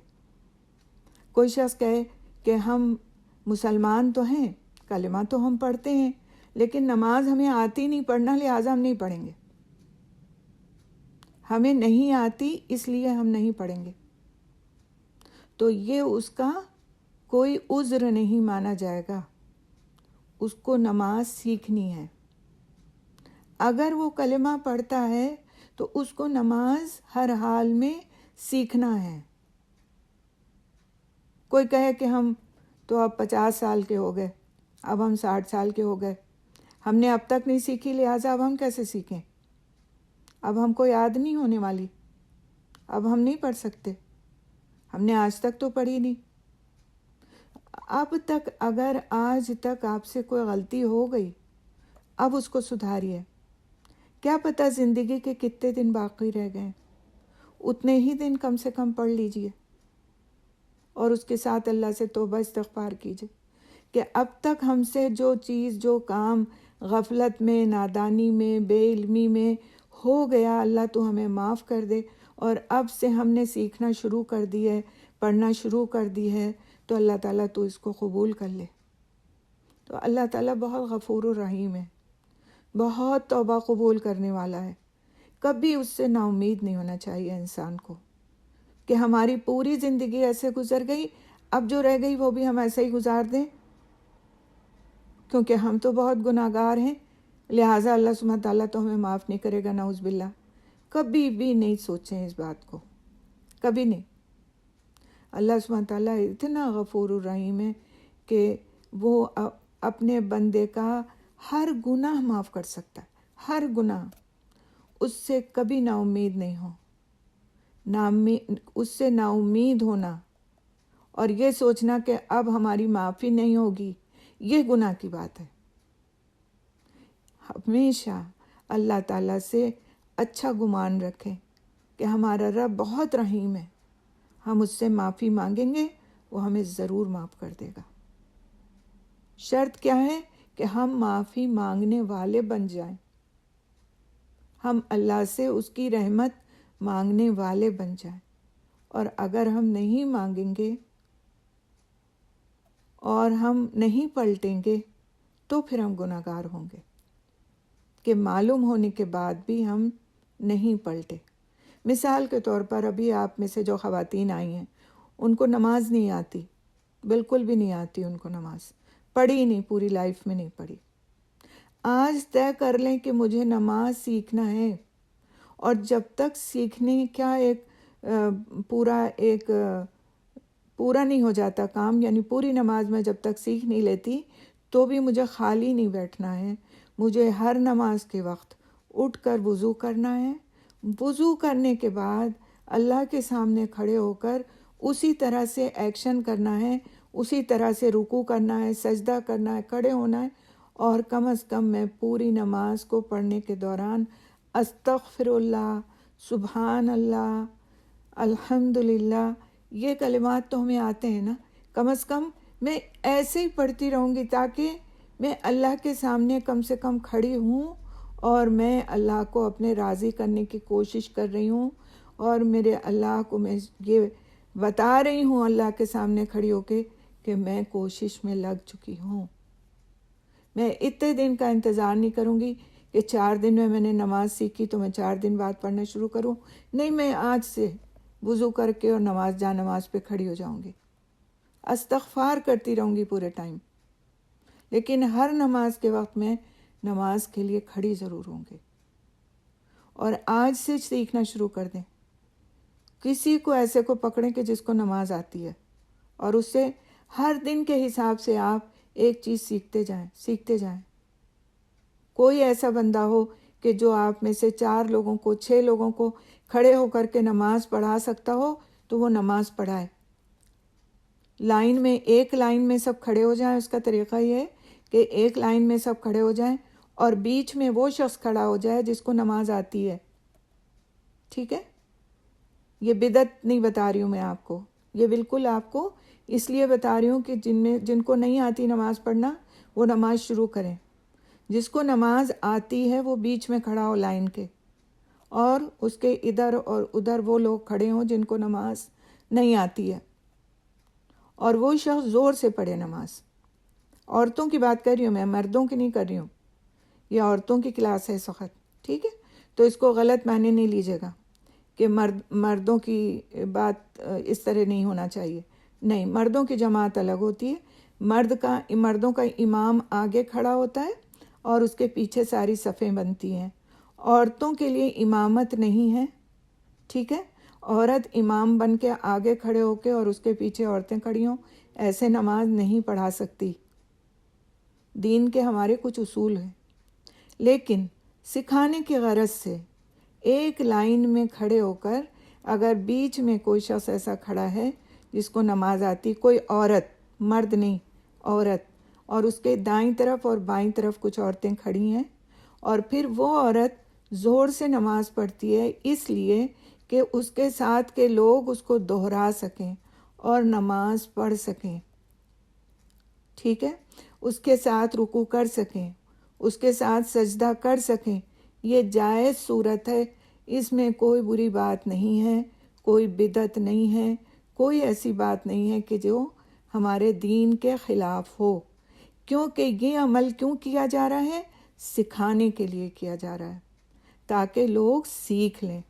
Speaker 1: کوئی شخص کہے کہ ہم مسلمان تو ہیں، کلمہ تو ہم پڑھتے ہیں، لیکن نماز ہمیں آتی نہیں پڑھنا، لہٰذا ہم نہیں پڑھیں گے۔ ہمیں نہیں آتی اس لیے ہم نہیں پڑھیں گے، تو یہ اس کا کوئی عذر نہیں مانا جائے گا، اس کو نماز سیکھنی ہے۔ اگر وہ کلمہ پڑھتا ہے تو اس کو نماز ہر حال میں سیکھنا ہے۔ کوئی کہے کہ ہم تو اب 50 سال کے ہو گئے، اب ہم 60 سال کے ہو گئے، ہم نے اب تک نہیں سیکھی، لہٰذا اب ہم کیسے سیکھیں؟ اب ہم کو یاد نہیں ہونے والی، اب ہم نہیں پڑھ سکتے، ہم نے آج تک تو پڑھی نہیں۔ اب تک اگر آج تک آپ سے کوئی غلطی ہو گئی، اب اس کو سدھاریے۔ کیا پتہ زندگی کے کتنے دن باقی رہ گئے، اتنے ہی دن کم سے کم پڑھ لیجئے اور اس کے ساتھ اللہ سے توبہ استغفار کیجئے کہ اب تک ہم سے جو چیز، جو کام غفلت میں، نادانی میں، بے علمی میں ہو گیا، اللہ تو ہمیں معاف کر دے، اور اب سے ہم نے سیکھنا شروع کر دی ہے، پڑھنا شروع کر دی ہے، تو اللہ تعالیٰ تو اس کو قبول کر لے۔ تو اللہ تعالیٰ بہت غفور الرحیم ہے، بہت توبہ قبول کرنے والا ہے۔ کبھی اس سے نا امید نہیں ہونا چاہیے انسان کو کہ ہماری پوری زندگی ایسے گزر گئی، اب جو رہ گئی وہ بھی ہم ایسے ہی گزار دیں، کیونکہ ہم تو بہت گناہ گار ہیں، لہٰذا اللہ سبحانہ تعالیٰ تو ہمیں معاف نہیں کرے گا، نعوذ باللہ۔ کبھی بھی نہیں سوچیں اس بات کو، کبھی نہیں۔ اللہ سبحانہ تعالیٰ اتنا غفور الرحیم ہے کہ وہ اپنے بندے کا ہر گناہ معاف کر سکتا ہے، ہر گناہ۔ اس سے کبھی نا امید نہیں ہو، اس سے نا امید ہونا اور یہ سوچنا کہ اب ہماری معافی نہیں ہوگی، یہ گناہ کی بات ہے۔ ہمیشہ اللہ تعالیٰ سے اچھا گمان رکھیں کہ ہمارا رب بہت رحیم ہے، ہم اس سے معافی مانگیں گے، وہ ہمیں ضرور معاف کر دے گا۔ شرط کیا ہے؟ کہ ہم معافی مانگنے والے بن جائیں، ہم اللہ سے اس کی رحمت مانگنے والے بن جائیں۔ اور اگر ہم نہیں مانگیں گے اور ہم نہیں پلٹیں گے تو پھر ہم گناہ گار ہوں گے، کہ معلوم ہونے کے بعد بھی ہم نہیں پلٹے۔ مثال کے طور پر ابھی آپ میں سے جو خواتین آئی ہیں، ان کو نماز نہیں آتی، بالکل بھی نہیں آتی، ان کو نماز پڑھی نہیں، پوری لائف میں نہیں پڑھی۔ آج طے کر لیں کہ مجھے نماز سیکھنا ہے، اور جب تک سیکھنے کا پورا نہیں ہو جاتا کام، یعنی پوری نماز میں جب تک سیکھ نہیں لیتی تو بھی مجھے خالی نہیں بیٹھنا ہے، مجھے ہر نماز کے وقت اٹھ کر وضو کرنا ہے، وضو کرنے کے بعد اللہ کے سامنے کھڑے ہو کر اسی طرح سے ایکشن کرنا ہے، اسی طرح سے رکوع کرنا ہے، سجدہ کرنا ہے، کھڑے ہونا ہے، اور کم از کم میں پوری نماز کو پڑھنے کے دوران استغفر اللہ، سبحان اللہ، الحمدللہ، یہ کلمات تو ہمیں آتے ہیں نا، کم از کم میں ایسے ہی پڑھتی رہوں گی تاکہ میں اللہ کے سامنے کم سے کم کھڑی ہوں اور میں اللہ کو اپنے راضی کرنے کی کوشش کر رہی ہوں، اور میرے اللہ کو میں یہ بتا رہی ہوں اللہ کے سامنے کھڑی ہو کے کہ میں کوشش میں لگ چکی ہوں۔ میں اتنے دن کا انتظار نہیں کروں گی کہ 4 دن میں نے نماز سیکھی تو میں 4 دن بعد پڑھنا شروع کروں، نہیں، میں آج سے وضو کر کے اور جا نماز پہ کھڑی ہو جاؤں گی، استغفار کرتی رہوں گی پورے ٹائم، لیکن ہر نماز کے وقت میں نماز کے لیے کھڑی ضرور ہوں گی۔ اور آج سے سیکھنا شروع کر دیں، کسی کو ایسے کو پکڑیں کہ جس کو نماز آتی ہے، اور اس سے ہر دن کے حساب سے آپ ایک چیز سیکھتے جائیں۔ کوئی ایسا بندہ ہو کہ جو آپ میں سے 4 لوگوں کو 6 لوگوں کو کھڑے ہو کر کے نماز پڑھا سکتا ہو تو وہ نماز پڑھائے۔ لائن میں ایک لائن میں سب کھڑے ہو جائیں، اس کا طریقہ یہ ہے کہ ایک لائن میں سب کھڑے ہو جائیں اور بیچ میں وہ شخص کھڑا ہو جائے جس کو نماز آتی ہے، ٹھیک ہے؟ یہ بدعت نہیں بتا رہی ہوں میں آپ کو، یہ بالکل آپ کو اس لیے بتا رہی ہوں کہ جن کو نہیں آتی نماز پڑھنا وہ نماز شروع کریں۔ جس کو نماز آتی ہے وہ بیچ میں کھڑا ہو لائن کے، اور اس کے ادھر اور ادھر وہ لوگ کھڑے ہوں جن کو نماز نہیں آتی ہے، اور وہ شخص زور سے پڑھے نماز۔ عورتوں کی بات کر رہی ہوں میں، مردوں کی نہیں کر رہی ہوں، یہ عورتوں کی کلاس ہے اس وقت، ٹھیک ہے؟ تو اس کو غلط معنی نہیں لیجیے گا کہ مردوں کی بات اس طرح نہیں ہونا چاہیے، نہیں، مردوں کی جماعت الگ ہوتی ہے، مردوں کا امام آگے کھڑا ہوتا ہے اور اس کے پیچھے ساری صفیں بنتی ہیں۔ عورتوں کے لیے امامت نہیں ہے، ٹھیک ہے؟ عورت امام بن کے آگے کھڑے ہو کے اور اس کے پیچھے عورتیں کھڑی ہوں، ایسے نماز نہیں پڑھا سکتی۔ دین کے ہمارے کچھ اصول ہیں، لیکن سکھانے کی غرض سے ایک لائن میں کھڑے ہو کر اگر بیچ میں کوئی شخص ایسا کھڑا ہے جس کو نماز آتی، کوئی عورت، مرد نہیں، عورت، اور اس کے دائیں طرف اور بائیں طرف کچھ عورتیں کھڑی ہیں، اور پھر وہ عورت زور سے نماز پڑھتی ہے اس لیے کہ اس کے ساتھ کے لوگ اس کو دہرا سکیں اور نماز پڑھ سکیں، ٹھیک ہے؟ اس کے ساتھ رکوع کر سکیں، اس کے ساتھ سجدہ کر سکیں۔ یہ جائز صورت ہے، اس میں کوئی بری بات نہیں ہے، کوئی بدعت نہیں ہے، کوئی ایسی بات نہیں ہے کہ جو ہمارے دین کے خلاف ہو، کیونکہ یہ عمل کیوں کیا جا رہا ہے؟ سکھانے کے لیے کیا جا رہا ہے، تاکہ لوگ سیکھ لیں،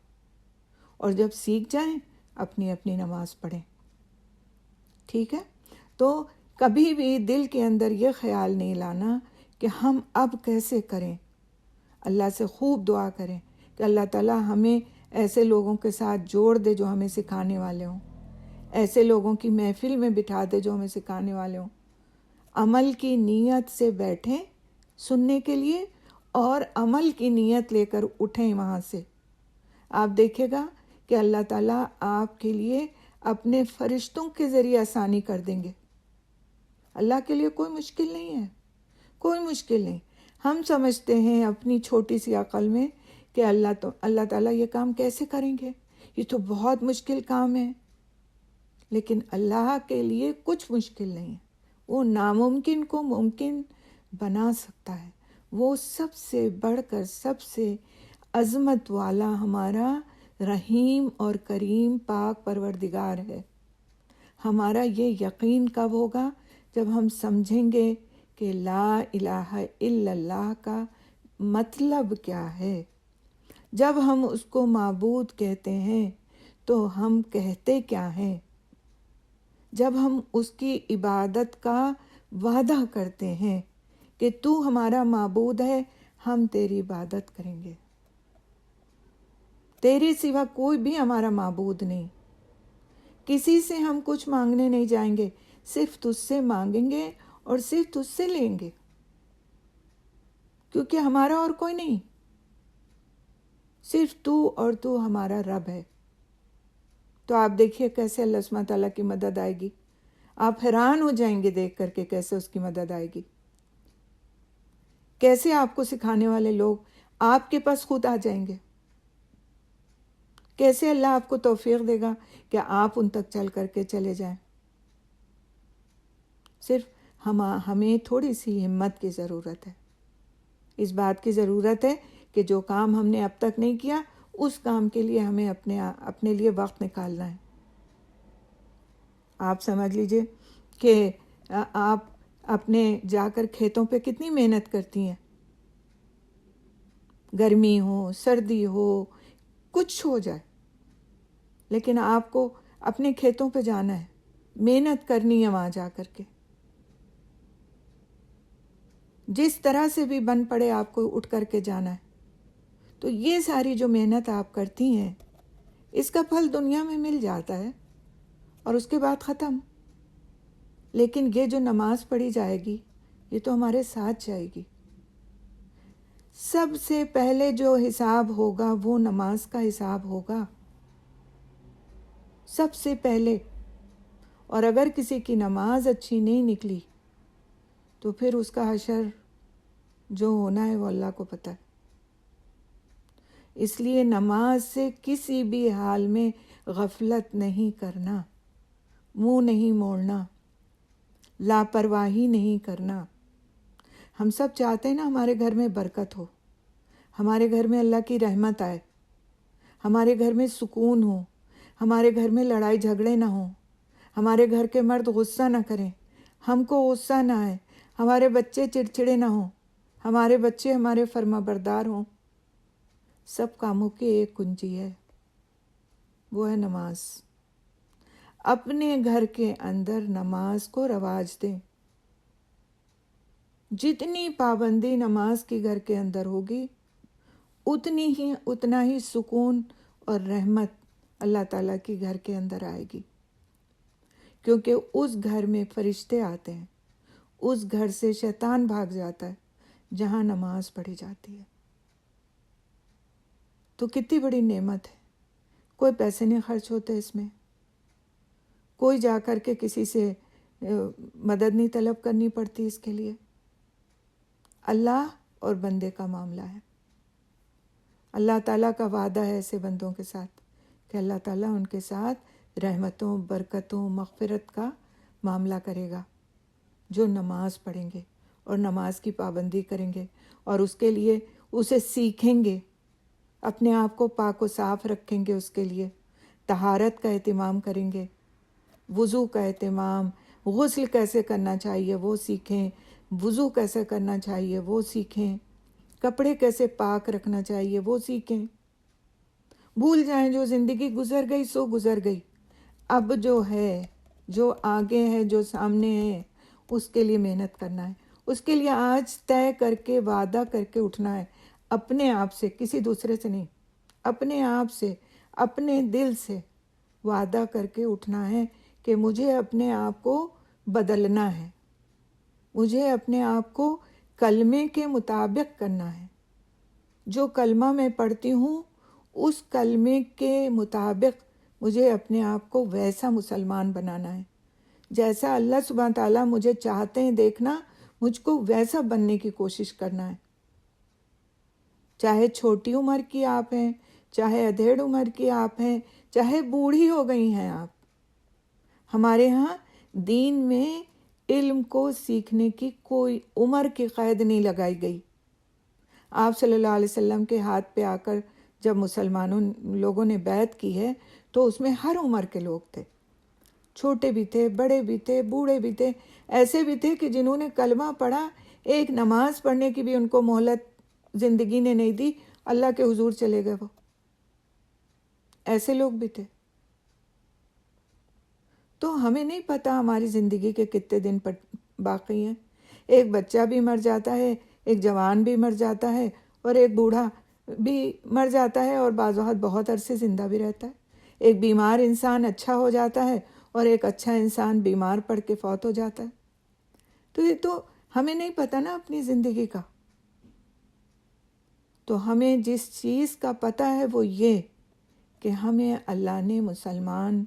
Speaker 1: اور جب سیکھ جائیں اپنی اپنی نماز پڑھیں، ٹھیک ہے؟ تو کبھی بھی دل کے اندر یہ خیال نہیں لانا کہ ہم اب کیسے کریں۔ اللہ سے خوب دعا کریں کہ اللہ تعالیٰ ہمیں ایسے لوگوں کے ساتھ جوڑ دے جو ہمیں سکھانے والے ہوں، ایسے لوگوں کی محفل میں بٹھا دے جو ہمیں سکھانے والے ہوں، عمل کی نیت سے بیٹھیں سننے کے لیے، اور عمل کی نیت لے کر اٹھیں وہاں سے۔ آپ دیکھے گا کہ اللہ تعالیٰ آپ کے لیے اپنے فرشتوں کے ذریعے آسانی کر دیں گے۔ اللہ کے لیے کوئی مشکل نہیں ہے، کوئی مشکل نہیں۔ ہم سمجھتے ہیں اپنی چھوٹی سی عقل میں کہ اللہ تعالیٰ یہ کام کیسے کریں گے، یہ تو بہت مشکل کام ہے، لیکن اللہ کے لیے کچھ مشکل نہیں ہے۔ وہ ناممکن کو ممکن بنا سکتا ہے۔ وہ سب سے بڑھ کر سب سے عظمت والا ہمارا رحیم اور کریم پاک پروردگار ہے۔ ہمارا یہ یقین کب ہوگا؟ جب ہم سمجھیں گے کہ لا الہ الا اللہ کا مطلب کیا ہے۔ جب ہم اس کو معبود کہتے ہیں تو ہم کہتے کیا ہیں؟ جب ہم اس کی عبادت کا وعدہ کرتے ہیں کہ تو ہمارا معبود ہے، ہم تیری عبادت کریں گے، تیرے سوا کوئی بھی ہمارا معبود نہیں، کسی سے ہم کچھ مانگنے نہیں جائیں گے، صرف تجھ سے مانگیں گے اور صرف تجھ سے لیں گے، کیونکہ ہمارا اور کوئی نہیں، صرف تو اور تو ہمارا رب ہے۔ تو آپ دیکھیے کیسے اللہ سبحانہ تعالیٰ کی مدد آئے گی، آپ حیران ہو جائیں گے دیکھ کر کے کیسے اس کی مدد آئے گی، کیسے آپ کو سکھانے والے لوگ آپ کے پاس خود آ جائیں گے، کیسے اللہ آپ کو توفیق دے گا کہ آپ ان تک چل کر کے چلے جائیں۔ صرف ہمیں تھوڑی سی ہمت کی ضرورت ہے، اس بات کی ضرورت ہے کہ جو کام ہم نے اب تک نہیں کیا اس کام کے لیے ہمیں اپنے لیے وقت نکالنا ہے۔ آپ سمجھ لیجئے کہ آپ اپنے جا کر کھیتوں پہ کتنی محنت کرتی ہیں، گرمی ہو، سردی ہو، کچھ ہو جائے، لیکن آپ کو اپنے کھیتوں پہ جانا ہے، محنت کرنی ہے وہاں جا کر کے، جس طرح سے بھی بن پڑے آپ کو اٹھ کر کے جانا ہے۔ تو یہ ساری جو محنت آپ کرتی ہیں اس کا پھل دنیا میں مل جاتا ہے اور اس کے بعد ختم۔ لیکن یہ جو نماز پڑھی جائے گی یہ تو ہمارے ساتھ جائے گی۔ سب سے پہلے جو حساب ہوگا وہ نماز کا حساب ہوگا، سب سے پہلے۔ اور اگر کسی کی نماز اچھی نہیں نکلی تو پھر اس کا حشر جو ہونا ہے وہ اللہ کو پتہ ہے۔ اس لیے نماز سے کسی بھی حال میں غفلت نہیں کرنا، منہ نہیں موڑنا، لاپرواہی نہیں کرنا۔ ہم سب چاہتے ہیں نا ہمارے گھر میں برکت ہو، ہمارے گھر میں اللہ کی رحمت آئے، ہمارے گھر میں سکون ہو، ہمارے گھر میں لڑائی جھگڑے نہ ہوں، ہمارے گھر کے مرد غصہ نہ کریں، ہم کو غصہ نہ آئے، ہمارے بچے چڑچڑے نہ ہوں، ہمارے بچے ہمارے فرما بردار ہوں۔ سب کاموں کی ایک کنجی ہے، وہ ہے نماز۔ اپنے گھر کے اندر نماز کو رواج دیں۔ جتنی پابندی نماز کی گھر کے اندر ہوگی اتنا ہی سکون اور رحمت اللہ تعالیٰ کی گھر کے اندر آئے گی، کیونکہ اس گھر میں فرشتے آتے ہیں، اس گھر سے شیطان بھاگ جاتا ہے جہاں نماز پڑھی جاتی ہے۔ تو کتنی بڑی نعمت ہے، کوئی پیسے نہیں خرچ ہوتے اس میں، کوئی جا کر کے کسی سے مدد نہیں طلب کرنی پڑتی اس کے لیے۔ اللہ اور بندے کا معاملہ ہے۔ اللہ تعالیٰ کا وعدہ ہے ایسے بندوں کے ساتھ کہ اللہ تعالیٰ ان کے ساتھ رحمتوں، برکتوں، مغفرت کا معاملہ کرے گا، جو نماز پڑھیں گے اور نماز کی پابندی کریں گے اور اس کے لیے اسے سیکھیں گے، اپنے آپ کو پاک و صاف رکھیں گے، اس کے لیے طہارت کا اہتمام کریں گے، وضو کا اہتمام، غسل کیسے کرنا چاہیے وہ سیکھیں، وضو کیسے کرنا چاہیے وہ سیکھیں، کپڑے کیسے پاک رکھنا چاہیے وہ سیکھیں۔ بھول جائیں جو زندگی گزر گئی سو گزر گئی، اب جو ہے، جو آگے ہے، جو سامنے ہے، اس کے لیے محنت کرنا ہے، اس کے لیے آج طے کر کے وعدہ کر کے اٹھنا ہے، اپنے آپ سے، کسی دوسرے سے نہیں، اپنے آپ سے، اپنے دل سے وعدہ کر کے اٹھنا ہے کہ مجھے اپنے آپ کو بدلنا ہے، مجھے اپنے آپ کو کلمے کے مطابق کرنا ہے، جو کلمہ میں پڑھتی ہوں اس کلمے کے مطابق مجھے اپنے آپ کو ویسا مسلمان بنانا ہے، جیسا اللہ سبحانہ تعالیٰ مجھے چاہتے ہیں دیکھنا، مجھ کو ویسا بننے کی کوشش کرنا ہے۔ چاہے چھوٹی عمر کی آپ ہیں، چاہے ادھیڑ عمر کی آپ ہیں، چاہے بوڑھی ہو گئی ہیں آپ، ہمارے ہاں دین میں علم کو سیکھنے کی کوئی عمر کی قید نہیں لگائی گئی۔ آپ صلی اللہ علیہ وسلم کے ہاتھ پہ آ کر جب مسلمانوں لوگوں نے بیعت کی ہے تو اس میں ہر عمر کے لوگ تھے، چھوٹے بھی تھے، بڑے بھی تھے، بوڑھے بھی تھے، ایسے بھی تھے کہ جنہوں نے کلمہ پڑھا، ایک نماز پڑھنے کی بھی ان کو مہلت زندگی نے نہیں دی، اللہ کے حضور چلے گئے، وہ ایسے لوگ بھی تھے۔ تو ہمیں نہیں پتہ ہماری زندگی کے کتنے دن باقی ہیں، ایک بچہ بھی مر جاتا ہے، ایک جوان بھی مر جاتا ہے، اور ایک بوڑھا بھی مر جاتا ہے، اور بعض اوقات بہت عرصے زندہ بھی رہتا ہے۔ ایک بیمار انسان اچھا ہو جاتا ہے اور ایک اچھا انسان بیمار پڑ کے فوت ہو جاتا ہے۔ تو یہ تو ہمیں نہیں پتہ نا اپنی زندگی کا۔ تو ہمیں جس چیز کا پتہ ہے وہ یہ کہ ہمیں اللہ نے مسلمان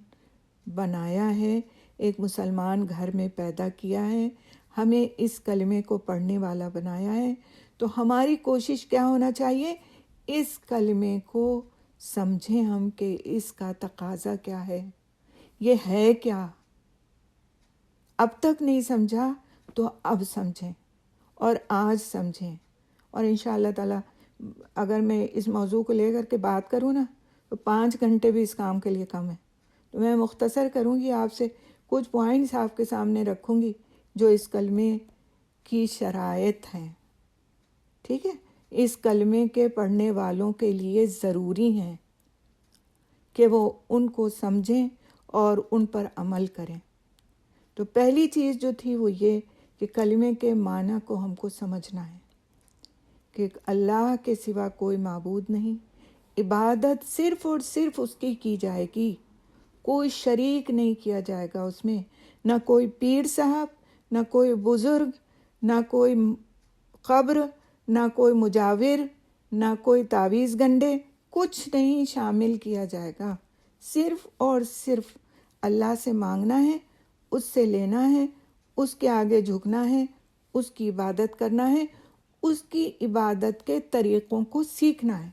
Speaker 1: بنایا ہے، ایک مسلمان گھر میں پیدا کیا ہے، ہمیں اس کلمے کو پڑھنے والا بنایا ہے، تو ہماری کوشش کیا ہونا چاہیے؟ اس کلمے کو سمجھیں ہم کہ اس کا تقاضا کیا ہے، یہ ہے کیا۔ اب تک نہیں سمجھا تو اب سمجھیں اور آج سمجھیں، اور انشاءاللہ تعالی اگر میں اس موضوع کو لے کر کے بات کروں نا تو 5 گھنٹے بھی اس کام کے لیے کم ہے، تو میں مختصر کروں گی، آپ سے کچھ پوائنٹس آپ کے سامنے رکھوں گی جو اس کلمے کی شرائط ہیں، ٹھیک ہے، اس کلمے کے پڑھنے والوں کے لیے ضروری ہیں کہ وہ ان کو سمجھیں اور ان پر عمل کریں۔ تو پہلی چیز جو تھی وہ یہ کہ کلمے کے معنی کو ہم کو سمجھنا ہے کہ اللہ کے سوا کوئی معبود نہیں، عبادت صرف اور صرف اس کی جائے گی، کوئی شریک نہیں کیا جائے گا اس میں، نہ کوئی پیر صاحب، نہ کوئی بزرگ، نہ کوئی قبر، نہ کوئی مجاور، نہ کوئی تعویذ گنڈے، کچھ نہیں شامل کیا جائے گا۔ صرف اور صرف اللہ سے مانگنا ہے، اس سے لینا ہے، اس کے آگے جھکنا ہے، اس کی عبادت کرنا ہے، اس کی عبادت کے طریقوں کو سیکھنا ہے۔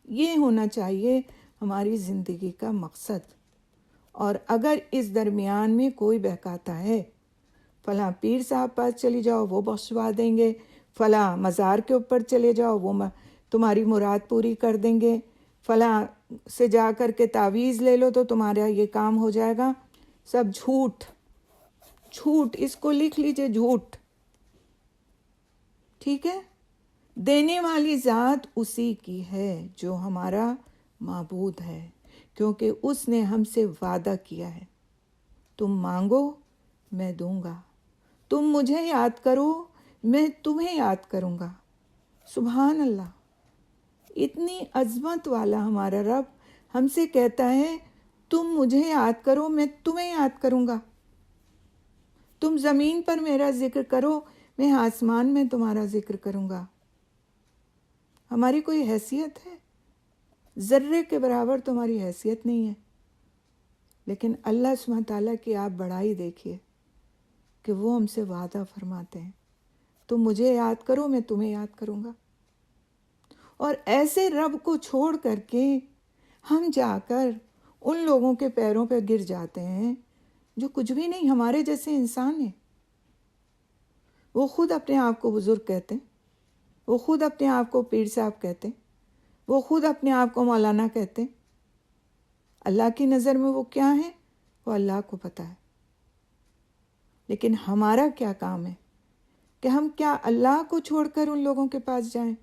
Speaker 1: یہ ہونا چاہیے ہماری زندگی کا مقصد۔ اور اگر اس درمیان میں کوئی بہکاتا ہے، فلاں پیر صاحب پاس چلی جاؤ وہ بخشوا دیں گے، فلاں مزار کے اوپر چلے جاؤ وہ تمہاری مراد پوری کر دیں گے، فلاں سے جا کر کے تعویذ لے لو تو تمہارا یہ کام ہو جائے گا، سب جھوٹ، جھوٹ، اس کو لکھ لیجئے، جھوٹ۔ ٹھیک ہے؟ دینے والی ذات اسی کی ہے جو ہمارا معبود ہے، کیونکہ اس نے ہم سے وعدہ کیا ہے، تم مانگو میں دوں گا، تم مجھے یاد کرو میں تمہیں یاد کروں گا۔ سبحان اللہ، اتنی عظمت والا ہمارا رب ہم سے کہتا ہے تم مجھے یاد کرو میں تمہیں یاد کروں گا، تم زمین پر میرا ذکر کرو میں آسمان میں تمہارا ذکر کروں گا۔ ہماری کوئی حیثیت ہے؟ ذرے کے برابر تمہاری حیثیت نہیں ہے، لیکن اللہ سبحانہ تعالیٰ کی آپ بڑائی دیکھیے کہ وہ ہم سے وعدہ فرماتے ہیں تم مجھے یاد کرو میں تمہیں یاد کروں گا۔ اور ایسے رب کو چھوڑ کر کے ہم جا کر ان لوگوں کے پیروں پہ گر جاتے ہیں جو کچھ بھی نہیں، ہمارے جیسے انسان ہیں۔ وہ خود اپنے آپ کو بزرگ کہتے ہیں، وہ خود اپنے آپ کو پیر صاحب کہتے ہیں، وہ خود اپنے آپ کو مولانا کہتے ہیں۔ اللہ کی نظر میں وہ کیا ہیں وہ اللہ کو پتہ ہے، لیکن ہمارا کیا کام ہے کہ ہم کیا اللہ کو چھوڑ کر ان لوگوں کے پاس جائیں؟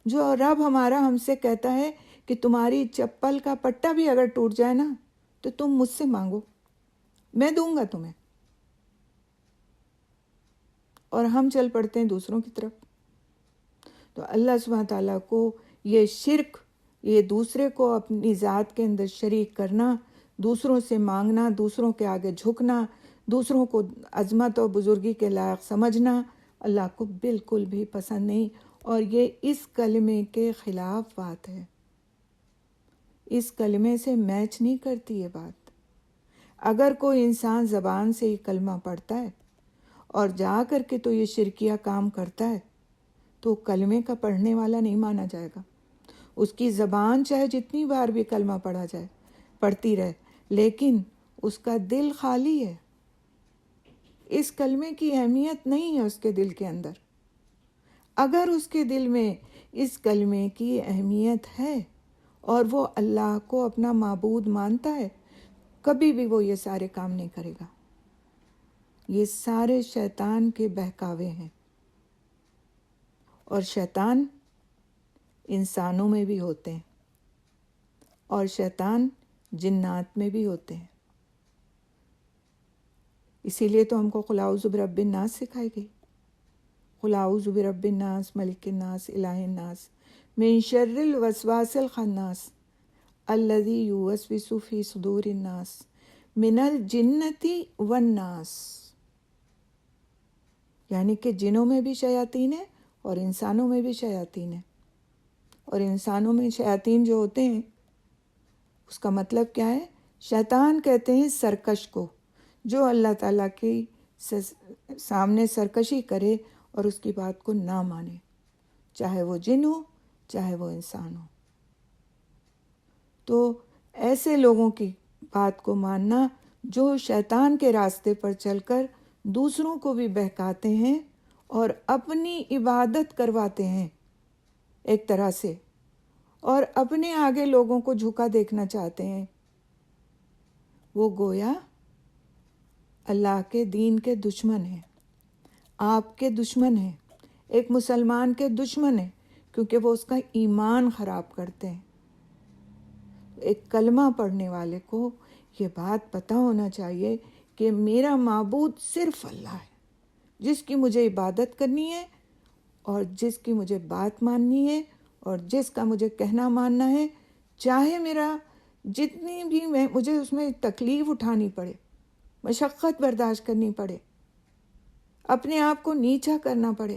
Speaker 1: جو رب ہمارا ہم سے کہتا ہے کہ تمہاری چپل کا پٹا بھی اگر ٹوٹ جائے نا تو تم مجھ سے مانگو، میں دوں گا تمہیں، اور ہم چل پڑتے ہیں دوسروں کی طرف۔ تو اللہ سبحانہ تعالیٰ کو یہ شرک، یہ دوسرے کو اپنی ذات کے اندر شریک کرنا، دوسروں سے مانگنا، دوسروں کے آگے جھکنا، دوسروں کو عظمت اور بزرگی کے لائق سمجھنا اللہ کو بالکل بھی پسند نہیں، اور یہ اس کلمے کے خلاف بات ہے، اس کلمے سے میچ نہیں کرتی یہ بات۔ اگر کوئی انسان زبان سے یہ کلمہ پڑھتا ہے اور جا کر کے تو یہ شرکیہ کام کرتا ہے تو کلمے کا پڑھنے والا نہیں مانا جائے گا۔ اس کی زبان چاہے جتنی بار بھی کلمہ پڑھا جائے پڑھتی رہے، لیکن اس کا دل خالی ہے، اس کلمے کی اہمیت نہیں ہے اس کے دل کے اندر۔ اگر اس کے دل میں اس کلمے کی اہمیت ہے اور وہ اللہ کو اپنا معبود مانتا ہے، کبھی بھی وہ یہ سارے کام نہیں کرے گا۔ یہ سارے شیطان کے بہکاوے ہیں، اور شیطان انسانوں میں بھی ہوتے ہیں، اور شیطان جنات میں بھی ہوتے ہیں۔ اسی لیے تو ہم کو قل اعوذ برب الناس سکھائی گئی، قل اعوذ برب الناس ملک الناس الہ الناس من شر الوسواس الخناس الذی یوسوس فی صدور الناس من الجنۃ والناس۔ یعنی کہ جنوں میں بھی شیاطین ہیں اور انسانوں میں بھی شیاطین ہیں، اور انسانوں میں شیاطین جو ہوتے ہیں اس کا مطلب کیا ہے؟ شیطان کہتے ہیں سرکش کو، جو اللہ تعالیٰ کی سامنے سرکشی کرے اور اس کی بات کو نہ مانے، چاہے وہ جن ہو چاہے وہ انسان ہو۔ تو ایسے لوگوں کی بات کو ماننا جو شیطان کے راستے پر چل کر دوسروں کو بھی بہکاتے ہیں اور اپنی عبادت کرواتے ہیں ایک طرح سے، اور اپنے آگے لوگوں کو جھکا دیکھنا چاہتے ہیں، وہ گویا اللہ کے دین کے دشمن ہیں، آپ کے دشمن ہیں، ایک مسلمان کے دشمن ہیں، کیونکہ وہ اس کا ایمان خراب کرتے ہیں۔ ایک کلمہ پڑھنے والے کو یہ بات پتہ ہونا چاہیے کہ میرا معبود صرف اللہ ہے، جس کی مجھے عبادت کرنی ہے اور جس کی مجھے بات ماننی ہے اور جس کا مجھے کہنا ماننا ہے، چاہے میرا جتنی بھی مجھے اس میں تکلیف اٹھانی پڑے، مشقت برداشت کرنی پڑے، اپنے آپ کو نیچا کرنا پڑے،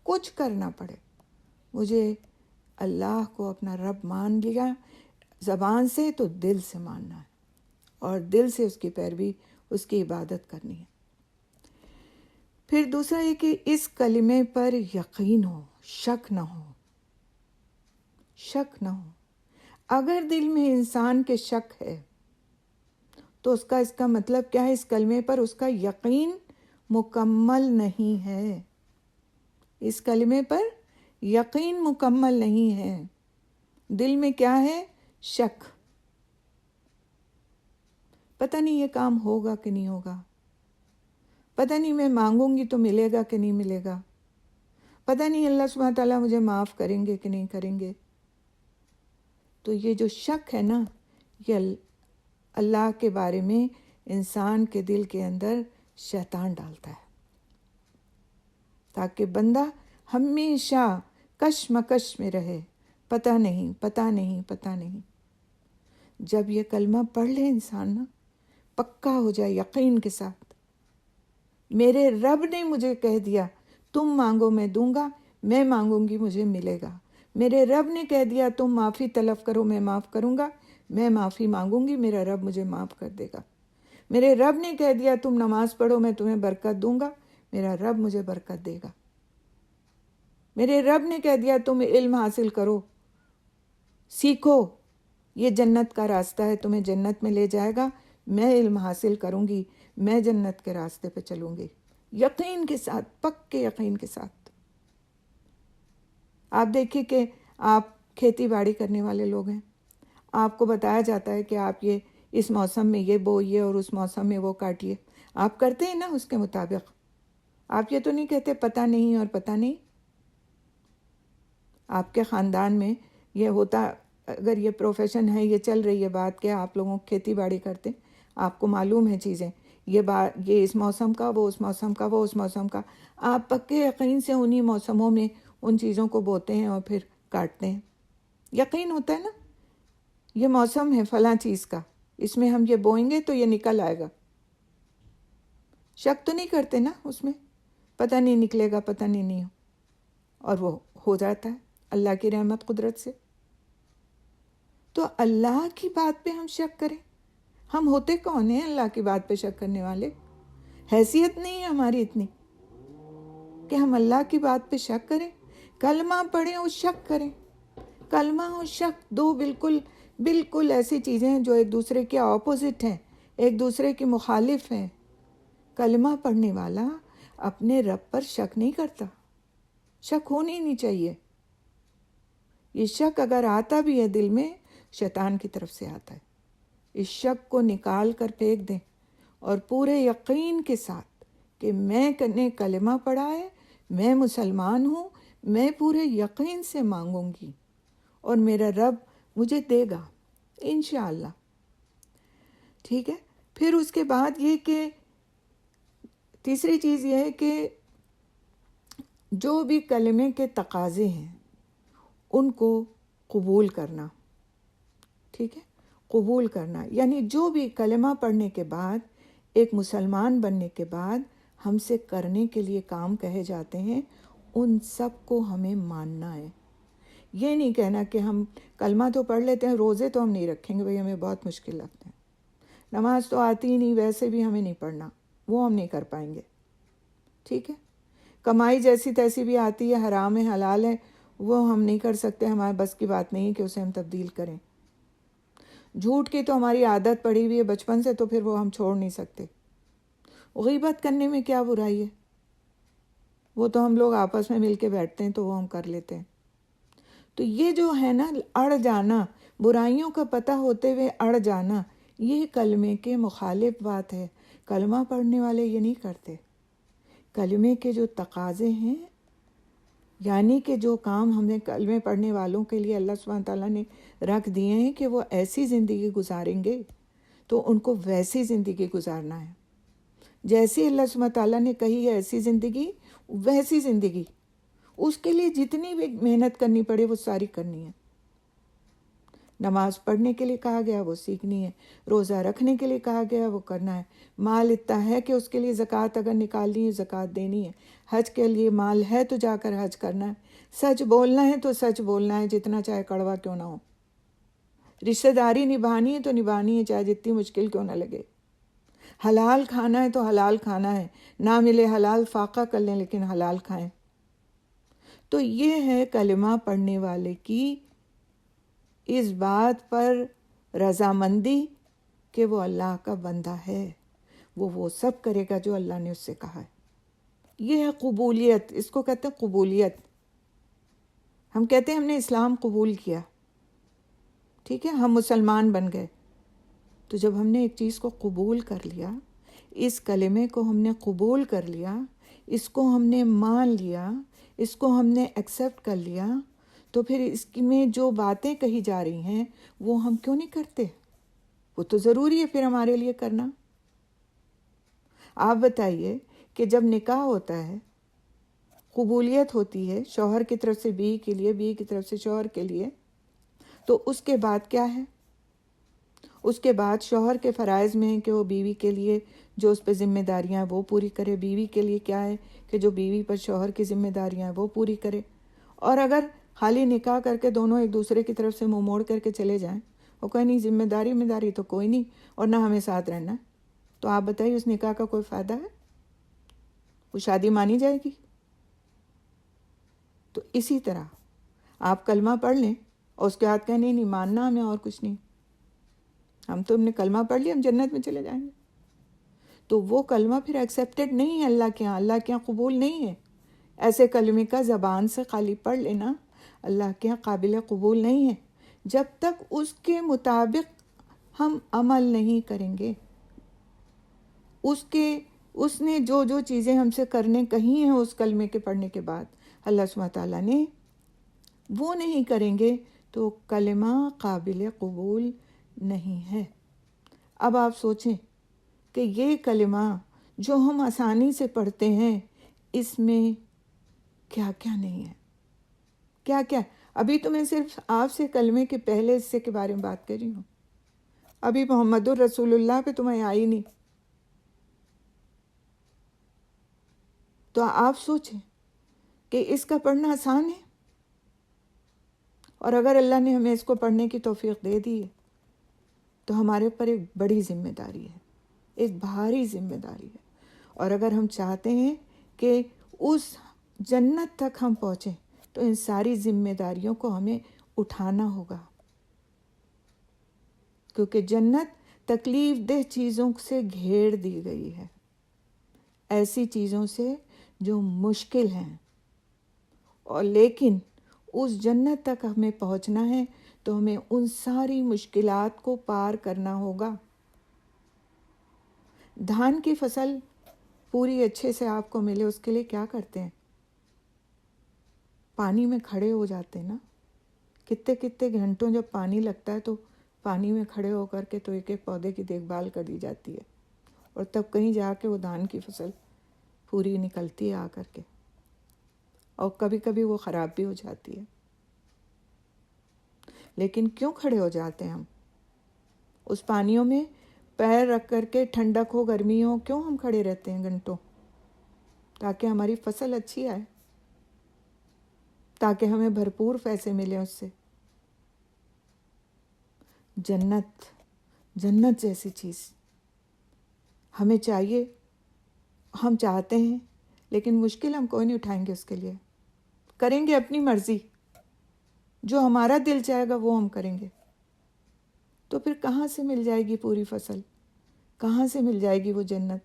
Speaker 1: کچھ کرنا پڑے، مجھے اللہ کو اپنا رب مان لیا زبان سے تو دل سے ماننا ہے اور دل سے اس کی پیروی، اس کی عبادت کرنی ہے۔ پھر دوسرا یہ کہ اس کلمے پر یقین ہو، شک نہ ہو، شک نہ ہو۔ اگر دل میں انسان کے شک ہے تو اس کا مطلب کیا ہے؟ اس کلمے پر اس کا یقین مکمل نہیں ہے، اس کلمے پر یقین مکمل نہیں ہے۔ دل میں کیا ہے؟ شک، پتہ نہیں یہ کام ہوگا کہ نہیں ہوگا، پتہ نہیں میں مانگوں گی تو ملے گا کہ نہیں ملے گا، پتہ نہیں اللہ سبحانہ تعالیٰ مجھے معاف کریں گے کہ نہیں کریں گے۔ تو یہ جو شک ہے نا، یہ اللہ کے بارے میں انسان کے دل کے اندر شیطان ڈالتا ہے تاکہ بندہ ہمیشہ کشمکش میں رہے، پتہ نہیں پتہ نہیں پتہ نہیں۔ جب یہ کلمہ پڑھ لے انسان نا، پکا ہو جائے یقین کے ساتھ، میرے رب نے مجھے کہہ دیا تم مانگو میں دوں گا، میں مانگوں گی مجھے ملے گا، میرے رب نے کہہ دیا تم معافی طلب کرو میں معاف کروں گا، میں معافی مانگوں گی، میرا رب مجھے معاف کر دے گا، میرے رب نے کہہ دیا تم نماز پڑھو میں تمہیں برکت دوں گا، میرا رب مجھے برکت دے گا، میرے رب نے کہہ دیا تم علم حاصل کرو، سیکھو، یہ جنت کا راستہ ہے، تمہیں جنت میں لے جائے گا، میں علم حاصل کروں گی، میں جنت کے راستے پہ چلوں گی، یقین کے ساتھ، پکے یقین کے ساتھ۔ آپ دیکھیے کہ آپ کھیتی باڑی کرنے والے لوگ ہیں، آپ کو بتایا جاتا ہے کہ آپ یہ اس موسم میں یہ بوئیے اور اس موسم میں وہ کاٹیے، آپ کرتے ہیں نا اس کے مطابق، آپ یہ تو نہیں کہتے پتہ نہیں اور پتہ نہیں۔ آپ کے خاندان میں یہ ہوتا، اگر یہ پروفیشن ہے، یہ چل رہی ہے بات کہ آپ لوگوں کھیتی باڑی کرتے، آپ کو معلوم ہے چیزیں، یہ اس موسم کا، وہ اس موسم کا، وہ اس موسم کا، آپ پکے یقین سے انہی موسموں میں ان چیزوں کو بوتے ہیں اور پھر کاٹتے ہیں، یقین ہوتا ہے نا، یہ موسم ہے فلاں چیز کا، اس میں ہم یہ بوئیں گے تو یہ نکل آئے گا، شک تو نہیں کرتے نا اس میں، پتہ نہیں نکلے گا، پتہ نہیں ہو، اور وہ ہو جاتا ہے اللہ کی رحمت قدرت سے۔ تو اللہ کی بات پہ ہم شک کریں، ہم ہوتے کون ہیں اللہ کی بات پہ شک کرنے والے؟ حیثیت نہیں ہے ہماری اتنی کہ ہم اللہ کی بات پہ شک کریں۔ کلمہ پڑھیں اور شک کریں، کلمہ اور شک دو بالکل ایسی چیزیں ہیں جو ایک دوسرے کے اپوزٹ ہیں، ایک دوسرے کے مخالف ہیں۔ کلمہ پڑھنے والا اپنے رب پر شک نہیں کرتا، شک ہونی نہیں چاہیے۔ یہ شک اگر آتا بھی ہے دل میں، شیطان کی طرف سے آتا ہے۔ اس شک کو نکال کر پھینک دیں اور پورے یقین کے ساتھ کہ میں نے کلمہ پڑھا ہے، میں مسلمان ہوں، میں پورے یقین سے مانگوں گی اور میرا رب مجھے دے گا انشاءاللہ۔ ٹھیک ہے، پھر اس کے بعد یہ کہ تیسری چیز یہ ہے کہ جو بھی کلمے کے تقاضے ہیں ان کو قبول کرنا، ٹھیک ہے، قبول کرنا، یعنی جو بھی کلمہ پڑھنے کے بعد، ایک مسلمان بننے کے بعد ہم سے کرنے کے لیے کام کہے جاتے ہیں، ان سب کو ہمیں ماننا ہے۔ یہ نہیں کہنا کہ ہم کلمہ تو پڑھ لیتے ہیں، روزے تو ہم نہیں رکھیں گے، بھئی ہمیں بہت مشکل لگتے ہیں، نماز تو آتی ہی نہیں، ویسے بھی ہمیں نہیں پڑھنا، وہ ہم نہیں کر پائیں گے، ٹھیک ہے، کمائی جیسی تیسی بھی آتی ہے، حرام ہے حلال ہے، وہ ہم نہیں کر سکتے، ہمارے بس کی بات نہیں ہے کہ اسے ہم تبدیل کریں۔ جھوٹ کی تو ہماری عادت پڑی ہوئی ہے بچپن سے، تو پھر وہ ہم چھوڑ نہیں سکتے۔ غیبت کرنے میں کیا برائی ہے؟ وہ تو ہم لوگ آپس میں مل کے بیٹھتے ہیں تو وہ ہم کر لیتے ہیں۔ تو یہ جو ہے نا اڑ جانا، برائیوں کا پتہ ہوتے ہوئے اڑ جانا، یہ کلمے کے مخالف بات ہے۔ کلمہ پڑھنے والے یہ نہیں کرتے۔ کلمے کے جو تقاضے ہیں یعنی کہ جو کام ہم نے کلمے پڑھنے والوں کے لیے اللہ سبحانہ تعالیٰ نے رکھ دیے ہیں کہ وہ ایسی زندگی گزاریں گے تو ان کو ویسی زندگی گزارنا ہے، جیسی اللہ سبحانہ تعالیٰ نے کہی ہے ایسی زندگی ویسی زندگی، اس کے لیے جتنی بھی محنت کرنی پڑے وہ ساری کرنی ہے۔ نماز پڑھنے کے لیے کہا گیا وہ سیکھنی ہے، روزہ رکھنے کے لیے کہا گیا وہ کرنا ہے، مال اتنا ہے کہ اس کے لیے زکوٰۃ اگر نکالنی ہے زکوٰۃ دینی ہے، حج کے لیے مال ہے تو جا کر حج کرنا ہے، سچ بولنا ہے تو سچ بولنا ہے جتنا چاہے کڑوا کیوں نہ ہو، رشتہ داری نبھانی ہے تو نبھانی ہے چاہے جتنی مشکل کیوں نہ لگے، حلال کھانا ہے تو حلال کھانا ہے، نہ ملے حلال فاقہ کر لیں لیکن حلال کھائیں۔ تو یہ ہے کلمہ پڑھنے والے کی اس بات پر رضامندی کہ وہ اللہ کا بندہ ہے، وہ سب کرے گا جو اللہ نے اس سے کہا ہے۔ یہ ہے قبولیت، اس کو کہتے ہیں قبولیت۔ ہم کہتے ہیں ہم نے اسلام قبول کیا، ٹھیک ہے، ہم مسلمان بن گئے، تو جب ہم نے ایک چیز کو قبول کر لیا، اس کلمے کو ہم نے قبول کر لیا، اس کو ہم نے مان لیا، اس کو ہم نے ایکسیپٹ کر لیا، تو پھر اس میں جو باتیں کہی جا رہی ہیں وہ ہم کیوں نہیں کرتے؟ وہ تو ضروری ہے پھر ہمارے لیے کرنا۔ آپ بتائیے کہ جب نکاح ہوتا ہے، قبولیت ہوتی ہے شوہر کی طرف سے بیوی کے لیے، بیوی کی طرف سے شوہر کے لیے، تو اس کے بعد کیا ہے؟ اس کے بعد شوہر کے فرائض میں ہے کہ وہ بیوی کے لیے جو اس پہ ذمہ داریاں ہیں وہ پوری کرے، بیوی کے لیے کیا ہے کہ جو بیوی پر شوہر کی ذمہ داریاں ہیں وہ پوری کرے۔ اور اگر خالی نکاح کر کے دونوں ایک دوسرے کی طرف سے منہ موڑ کر کے چلے جائیں، وہ کہیں نہیں ذمہ داری تو کوئی نہیں اور نہ ہمیں ساتھ رہنا ہے، تو آپ بتائیے اس نکاح کا کوئی فائدہ ہے؟ وہ شادی مانی جائے گی؟ تو اسی طرح آپ کلمہ پڑھ لیں اور اس کے بعد کہیں نہیں ماننا ہمیں اور کچھ نہیں، ہم نے کلمہ پڑھ لیا ہم جنت میں چلے جائیں گے، تو وہ کلمہ پھر ایکسیپٹڈ نہیں ہے اللہ کے ہاں، اللہ کے ہاں قبول نہیں ہے۔ ایسے کلمے کا زبان سے خالی پڑھ لینا اللہ کے ہاں قابل قبول نہیں ہے جب تک اس کے مطابق ہم عمل نہیں کریں گے۔ اس نے جو چیزیں ہم سے کرنے کہی ہیں اس کلمے کے پڑھنے کے بعد اللہ سبحانہ تعالیٰ نے، وہ نہیں کریں گے تو کلمہ قابل قبول نہیں ہے۔ اب آپ سوچیں کہ یہ کلمہ جو ہم آسانی سے پڑھتے ہیں اس میں کیا کیا نہیں ہے، کیا کیا۔ ابھی تو میں صرف آپ سے کلمے کے پہلے حصے کے بارے میں بات کر رہی ہوں، ابھی محمد الرسول اللہ پہ تمہیں آئی نہیں۔ تو آپ سوچیں کہ اس کا پڑھنا آسان ہے، اور اگر اللہ نے ہمیں اس کو پڑھنے کی توفیق دے دی ہے تو ہمارے اوپر ایک بڑی ذمہ داری ہے، ایک بھاری ذمہ داری ہے، اور اگر ہم چاہتے ہیں کہ اس جنت تک ہم پہنچیں تو ان ساری ذمہ داریوں کو ہمیں اٹھانا ہوگا، کیونکہ جنت تکلیف دہ چیزوں سے گھیر دی گئی ہے، ایسی چیزوں سے جو مشکل ہیں، اور لیکن اس جنت تک ہمیں پہنچنا ہے تو ہمیں ان ساری مشکلات کو پار کرنا ہوگا۔ دھان کی فصل پوری اچھے سے آپ کو ملے اس کے لیے کیا کرتے ہیں؟ پانی میں کھڑے ہو جاتے ہیں نا، کتنے گھنٹوں جب پانی لگتا ہے تو پانی میں کھڑے ہو کر کے تو ایک ایک پودے کی دیکھ بھال کر دی جاتی ہے، اور تب کہیں جا کے وہ دھان کی فصل پوری نکلتی ہے آ کر کے، اور کبھی کبھی وہ خراب بھی ہو جاتی ہے۔ لیکن کیوں کھڑے ہو جاتے ہیں ہم اس پانیوں میں پیر رکھ کر کے، ٹھنڈک ہو گرمی ہو، کیوں ہم کھڑے رہتے ہیں گھنٹوں؟ تاکہ ہماری فصل اچھی آئے، تاکہ ہمیں بھرپور پیسے ملیں اس سے۔ جنت جیسی چیز ہمیں چاہیے، ہم چاہتے ہیں، لیکن مشکل ہم کوئی نہیں اٹھائیں گے، اس کے لیے کریں گے اپنی مرضی، جو ہمارا دل چاہے گا وہ ہم کریں گے، تو پھر کہاں سے مل جائے گی پوری فصل، کہاں سے مل جائے گی وہ جنت؟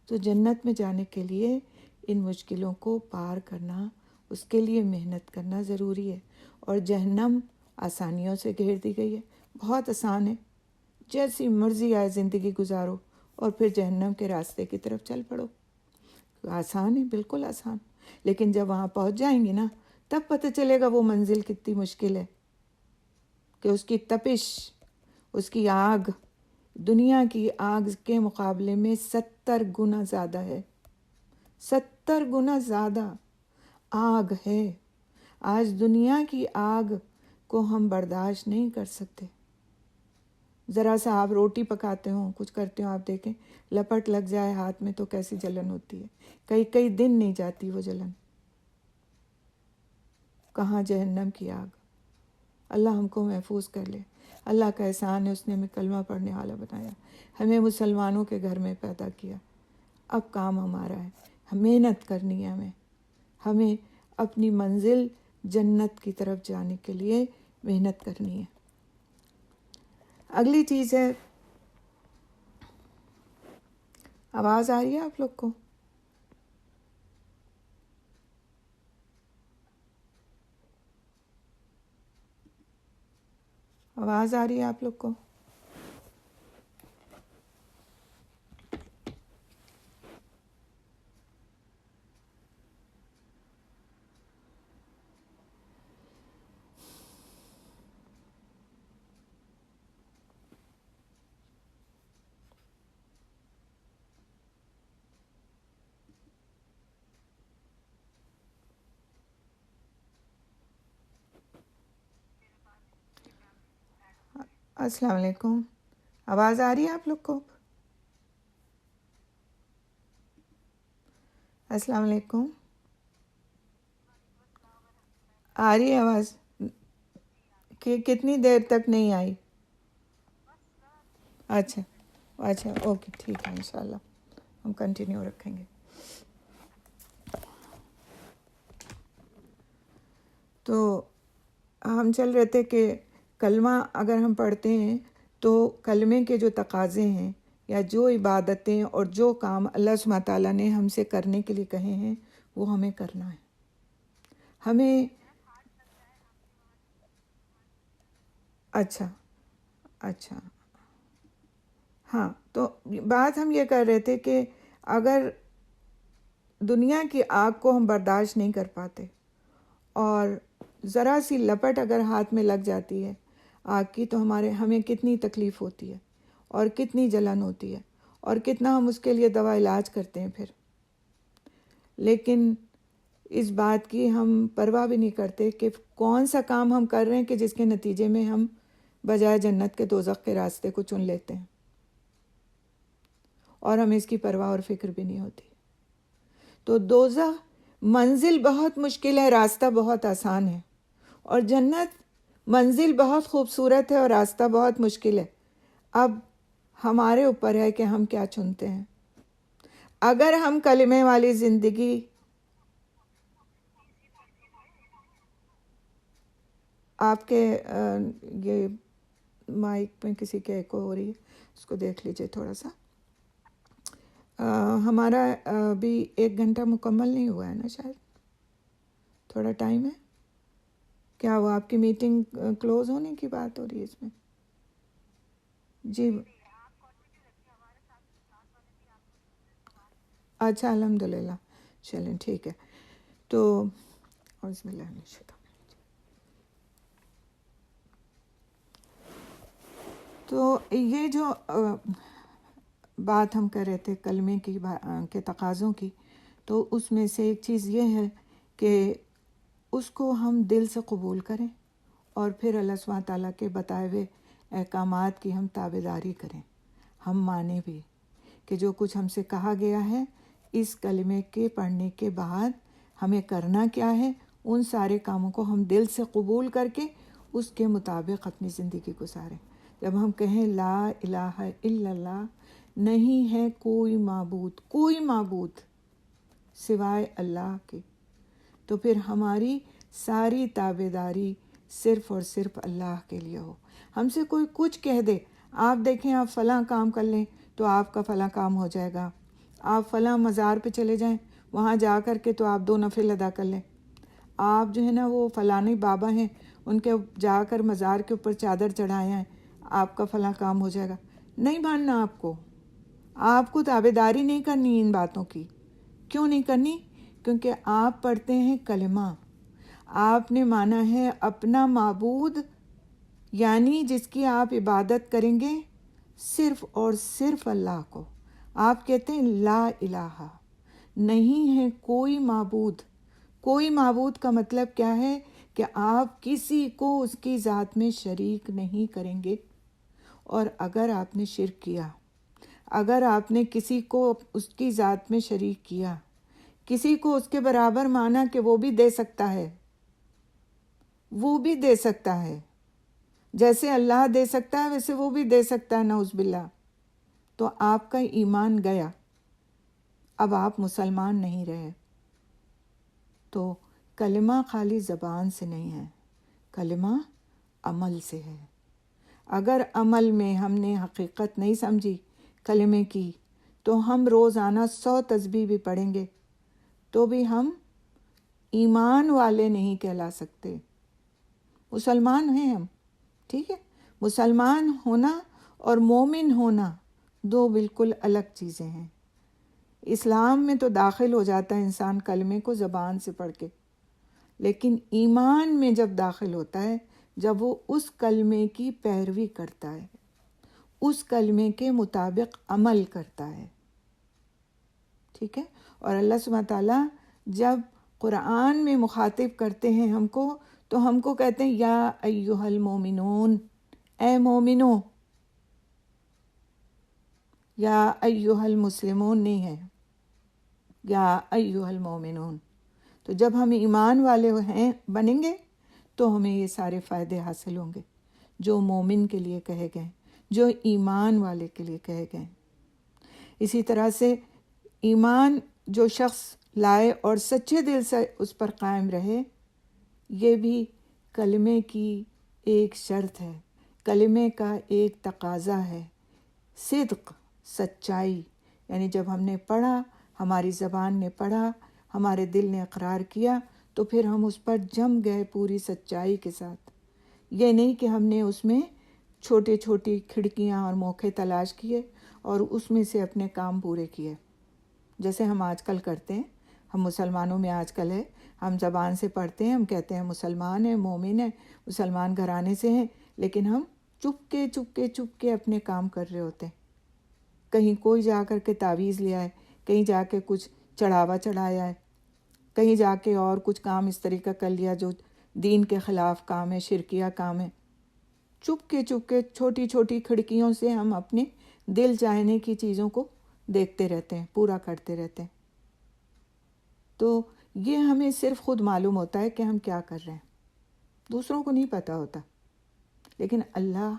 Speaker 1: تو جنت میں جانے کے لیے ان مشکلوں کو پار کرنا، اس کے لیے محنت کرنا ضروری ہے، اور جہنم آسانیوں سے گھیر دی گئی ہے، بہت آسان ہے، جیسی مرضی آئے زندگی گزارو اور پھر جہنم کے راستے کی طرف چل پڑو، آسان ہے، بالکل آسان۔ لیکن جب وہاں پہنچ جائیں گی نا تب پتہ چلے گا وہ منزل کتنی مشکل ہے، کہ اس کی تپش، اس کی آگ دنیا کی آگ کے مقابلے میں 70 گنا زیادہ ہے، 70 گنا زیادہ آگ ہے۔ آج دنیا کی آگ کو ہم برداشت نہیں کر سکتے۔ ذرا سا آپ روٹی پکاتے ہوں، کچھ کرتے ہوں، آپ دیکھیں لپٹ لگ جائے ہاتھ میں تو کیسی جلن ہوتی ہے، کئی دن نہیں جاتی وہ جلن۔ کہاں جہنم کی آگ۔ اللہ ہم کو محفوظ کر لے۔ اللہ کا احسان ہے، اس نے ہمیں کلمہ پڑھنے والا بنایا، ہمیں مسلمانوں کے گھر میں پیدا کیا۔ اب کام ہمارا ہے، محنت کرنی ہے، ہمیں اپنی منزل جنت کی طرف جانے کے لیے محنت کرنی ہے۔ اگلی چیز ہے، آواز آ رہی ہے آپ لوگ کو؟ آواز آ رہی ہے آپ لوگ کو؟ السلام علیکم، آواز آ رہی ہے آپ لوگ کو؟ السلام علیکم، آ رہی ہے آواز؟ کہ کتنی دیر تک نہیں آئی؟ اچھا اوکے، ٹھیک ہے، انشاءاللہ ہم کنٹینیو رکھیں گے۔ تو ہم چل رہے تھے کہ کلمہ اگر ہم پڑھتے ہیں تو کلمے کے جو تقاضے ہیں یا جو عبادتیں اور جو کام اللہ سبحانہ تعالیٰ نے ہم سے کرنے کے لیے کہے ہیں وہ ہمیں کرنا ہے۔ ہمیں اچھا ہاں، تو بات ہم یہ کر رہے تھے کہ اگر دنیا کی آگ کو ہم برداشت نہیں کر پاتے اور ذرا سی لپٹ اگر ہاتھ میں لگ جاتی ہے آگ کی تو ہمیں کتنی تکلیف ہوتی ہے اور کتنی جلن ہوتی ہے اور کتنا ہم اس کے لیے دوا علاج کرتے ہیں پھر، لیکن اس بات کی ہم پرواہ بھی نہیں کرتے کہ کون سا کام ہم کر رہے ہیں کہ جس کے نتیجے میں ہم بجائے جنت کے دوزخ کے راستے کو چن لیتے ہیں، اور ہمیں اس کی پرواہ اور فکر بھی نہیں ہوتی۔ تو دوزخ منزل بہت مشکل ہے، راستہ بہت آسان ہے، اور جنت منزل بہت خوبصورت ہے اور راستہ بہت مشکل ہے۔ اب ہمارے اوپر ہے کہ ہم کیا چنتے ہیں۔ اگر ہم کلمے والی زندگی، آپ کے یہ مائک میں کسی کے ایکو ہو رہی ہے، اس کو دیکھ لیجئے تھوڑا سا۔ ہمارا ابھی 1 گھنٹہ مکمل نہیں ہوا ہے نا، شاید تھوڑا ٹائم ہے۔ کیا وہ آپ کی میٹنگ کلوز ہونے کی بات ہو رہی ہے اس میں؟ جی اچھا، الحمدللہ، چلیں ٹھیک ہے۔ تو اعوذ باللہ من الشیطان، تو یہ جو بات ہم کر رہے تھے کلمے کی کے تقاضوں کی، تو اس میں سے ایک چیز یہ ہے کہ اس کو ہم دل سے قبول کریں اور پھر اللہ سبحانہ تعالیٰ کے بتائے ہوئے احکامات کی ہم تابعداری کریں، ہم مانیں بھی کہ جو کچھ ہم سے کہا گیا ہے اس کلمے کے پڑھنے کے بعد ہمیں کرنا کیا ہے، ان سارے کاموں کو ہم دل سے قبول کر کے اس کے مطابق اپنی زندگی گزاریں۔ جب ہم کہیں لا الہ الا اللہ، نہیں ہے کوئی معبود سوائے اللہ کے، تو پھر ہماری ساری تابعداری صرف اور صرف اللہ کے لیے ہو۔ ہم سے کوئی کچھ کہہ دے، آپ دیکھیں آپ فلاں کام کر لیں تو آپ کا فلاں کام ہو جائے گا، آپ فلاں مزار پہ چلے جائیں، وہاں جا کر کے تو آپ 2 نفل ادا کر لیں، آپ جو ہے نا وہ فلانے بابا ہیں ان کے جا کر مزار کے اوپر چادر چڑھائے ہیں، آپ کا فلاں کام ہو جائے گا۔ نہیں ماننا آپ کو تابعداری نہیں کرنی ان باتوں کی۔ کیوں نہیں کرنی؟ کیونکہ آپ پڑھتے ہیں کلمہ، آپ نے مانا ہے اپنا معبود، یعنی جس کی آپ عبادت کریں گے صرف اور صرف اللہ کو۔ آپ کہتے ہیں لا الہ، نہیں ہے کوئی معبود۔ کوئی معبود کا مطلب کیا ہے کہ آپ کسی کو اس کی ذات میں شریک نہیں کریں گے، اور اگر آپ نے شرک کیا، اگر آپ نے کسی کو اس کی ذات میں شریک کیا، کسی کو اس کے برابر مانا کہ وہ بھی دے سکتا ہے، وہ بھی دے سکتا ہے، جیسے اللہ دے سکتا ہے ویسے وہ بھی دے سکتا ہے، نعوذ باللہ، تو آپ کا ایمان گیا، اب آپ مسلمان نہیں رہے۔ تو کلمہ خالی زبان سے نہیں ہے، کلمہ عمل سے ہے۔ اگر عمل میں ہم نے حقیقت نہیں سمجھی کلمے کی، تو ہم روزانہ 100 تسبیح بھی پڑھیں گے تو بھی ہم ایمان والے نہیں کہلا سکتے۔ مسلمان ہیں ہم، ٹھیک ہے، مسلمان ہونا اور مومن ہونا دو بالکل الگ چیزیں ہیں۔ اسلام میں تو داخل ہو جاتا ہے انسان کلمے کو زبان سے پڑھ کے، لیکن ایمان میں جب داخل ہوتا ہے جب وہ اس کلمے کی پیروی کرتا ہے، اس کلمے کے مطابق عمل کرتا ہے، ٹھیک ہے۔ اور اللہ سبحانہ تعالیٰ جب قرآن میں مخاطب کرتے ہیں ہم کو، تو ہم کو کہتے ہیں یا ایہا المومنون، اے مومنو، یا ایہا المسلمون نہیں ہے، یا ایہا المومنون۔ تو جب ہم ایمان والے ہیں بنیں گے تو ہمیں یہ سارے فائدے حاصل ہوں گے جو مومن کے لیے کہے گئے، جو ایمان والے کے لیے کہے گئے۔ اسی طرح سے ایمان جو شخص لائے اور سچے دل سے اس پر قائم رہے، یہ بھی کلمے کی ایک شرط ہے، کلمے کا ایک تقاضا ہے، صدق، سچائی۔ یعنی جب ہم نے پڑھا، ہماری زبان نے پڑھا، ہمارے دل نے اقرار کیا، تو پھر ہم اس پر جم گئے پوری سچائی کے ساتھ۔ یہ نہیں کہ ہم نے اس میں چھوٹی چھوٹی کھڑکیاں اور موقع تلاش کیے اور اس میں سے اپنے کام پورے کیے، جیسے ہم آج کل کرتے ہیں۔ ہم مسلمانوں میں آج کل ہے، ہم زبان سے پڑھتے ہیں، ہم کہتے ہیں مسلمان ہیں، مومن ہیں، مسلمان گھرانے سے ہیں، لیکن ہم چپ کے اپنے کام کر رہے ہوتے ہیں۔ کہیں کوئی جا کر کے تعویذ لیا ہے، کہیں جا کے کچھ چڑھاوا چڑھایا ہے، کہیں جا کے اور کچھ کام اس طریقہ کر لیا جو دین کے خلاف کام ہے، شرکیہ کام ہے۔ چپ کے چھوٹی چھوٹی کھڑکیوں سے ہم اپنے دل چاہنے کی چیزوں کو دیکھتے رہتے ہیں، پورا کرتے رہتے ہیں۔ تو یہ ہمیں صرف خود معلوم ہوتا ہے کہ ہم کیا کر رہے ہیں، دوسروں کو نہیں پتہ ہوتا۔ لیکن اللہ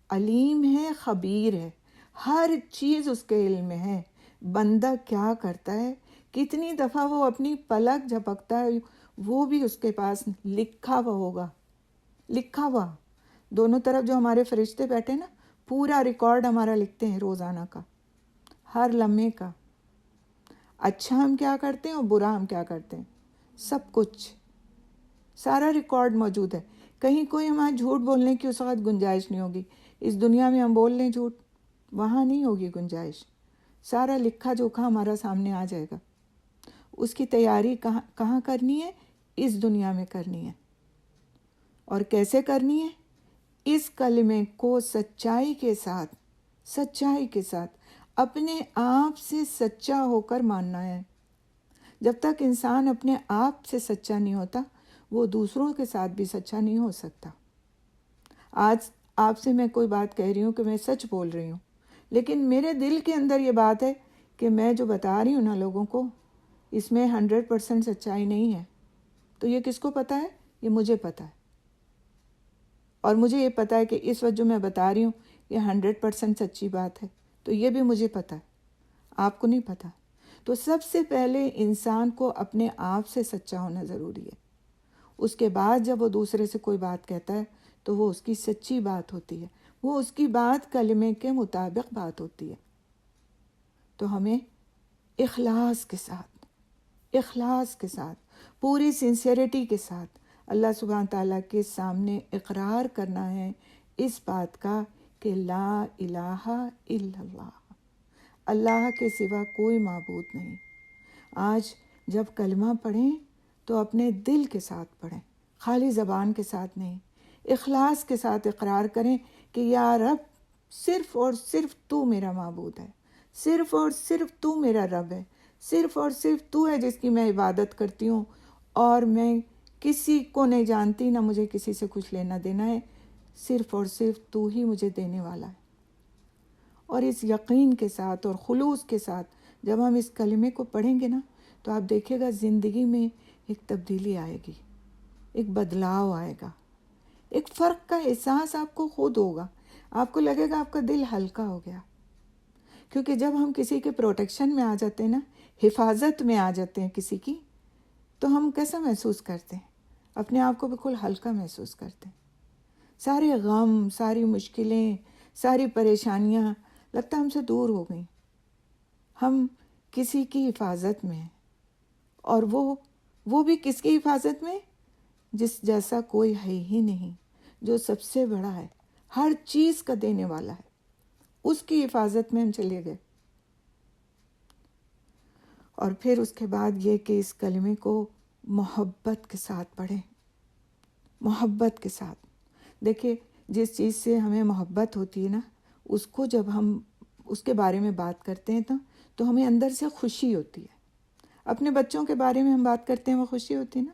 Speaker 1: علیم ہے، خبیر ہے، ہر چیز اس کے علم میں ہے۔ بندہ کیا کرتا ہے، کتنی دفعہ وہ اپنی پلک جھپکتا ہے، وہ بھی اس کے پاس لکھا ہوا ہوگا، لکھا ہوا۔ دونوں طرف جو ہمارے فرشتے بیٹھے نا، پورا ریکارڈ ہمارا لکھتے ہیں روزانہ کا، ہر لمحے کا، اچھا ہم کیا کرتے ہیں اور برا ہم کیا کرتے ہیں، سب کچھ، سارا ریکارڈ موجود ہے۔ کہیں کوئی ہمارا جھوٹ بولنے کی اس وقت گنجائش نہیں ہوگی۔ اس دنیا میں ہم بول لیں جھوٹ، وہاں نہیں ہوگی گنجائش، سارا لکھا جوکھا ہمارا سامنے آ جائے گا۔ اس کی تیاری کہاں کرنی ہے؟ اس دنیا میں کرنی ہے۔ اور کیسے کرنی ہے؟ اس کلمے کو سچائی کے ساتھ اپنے آپ سے سچا ہو کر ماننا ہے۔ جب تک انسان اپنے آپ سے سچا نہیں ہوتا، وہ دوسروں کے ساتھ بھی سچا نہیں ہو سکتا۔ آج آپ سے میں کوئی بات کہہ رہی ہوں کہ میں سچ بول رہی ہوں، لیکن میرے دل کے اندر یہ بات ہے کہ میں جو بتا رہی ہوں نا لوگوں کو، اس میں 100% سچائی نہیں ہے۔ تو یہ کس کو پتہ ہے؟ یہ مجھے پتہ ہے، اور مجھے یہ پتہ ہے کہ اس وقت جو میں بتا رہی ہوں یہ 100% سچی بات ہے، تو یہ بھی مجھے پتہ ہے، آپ کو نہیں پتہ۔ تو سب سے پہلے انسان کو اپنے آپ سے سچا ہونا ضروری ہے۔ اس کے بعد جب وہ دوسرے سے کوئی بات کہتا ہے تو وہ اس کی سچی بات ہوتی ہے، وہ اس کی بات کلمے کے مطابق بات ہوتی ہے۔ تو ہمیں اخلاص کے ساتھ پوری سنسیئرٹی کے ساتھ اللہ سبحانہ تعالیٰ کے سامنے اقرار کرنا ہے اس بات کا کہ لا الہ الا اللہ، اللہ کے سوا کوئی معبود نہیں۔ آج جب کلمہ پڑھیں تو اپنے دل کے ساتھ پڑھیں، خالی زبان کے ساتھ نہیں، اخلاص کے ساتھ اقرار کریں کہ یا رب صرف اور صرف تو میرا معبود ہے، صرف اور صرف تو میرا رب ہے، صرف اور صرف تو ہے جس کی میں عبادت کرتی ہوں، اور میں کسی کو نہیں جانتی، نہ مجھے کسی سے کچھ لینا دینا ہے، صرف اور صرف تو ہی مجھے دینے والا ہے۔ اور اس یقین کے ساتھ اور خلوص کے ساتھ جب ہم اس کلمے کو پڑھیں گے نا، تو آپ دیکھیں گا زندگی میں ایک تبدیلی آئے گی، ایک بدلاؤ آئے گا، ایک فرق کا احساس آپ کو خود ہوگا، آپ کو لگے گا آپ کا دل ہلکا ہو گیا۔ کیونکہ جب ہم کسی کے پروٹیکشن میں آ جاتے ہیں نا، حفاظت میں آ جاتے ہیں کسی کی، تو ہم کیسا محسوس کرتے ہیں؟ اپنے آپ کو بالکل ہلکا محسوس کرتے ہیں۔ سارے غم، ساری مشکلیں، ساری پریشانیاں لگتا ہم سے دور ہو گئیں۔ ہم کسی کی حفاظت میں ہیں، اور وہ بھی کس کی حفاظت میں؟ جس جیسا کوئی ہے ہی نہیں، جو سب سے بڑا ہے، ہر چیز کا دینے والا ہے، اس کی حفاظت میں ہم چلے گئے۔ اور پھر اس کے بعد یہ کہ اس کلمے کو محبت کے ساتھ پڑھیں، محبت کے ساتھ۔ دیکھیں، جس چیز سے ہمیں محبت ہوتی ہے نا، اس کو جب ہم اس کے بارے میں بات کرتے ہیں تو ہمیں اندر سے خوشی ہوتی ہے۔ اپنے بچوں کے بارے میں ہم بات کرتے ہیں، وہ خوشی ہوتی ہے نا۔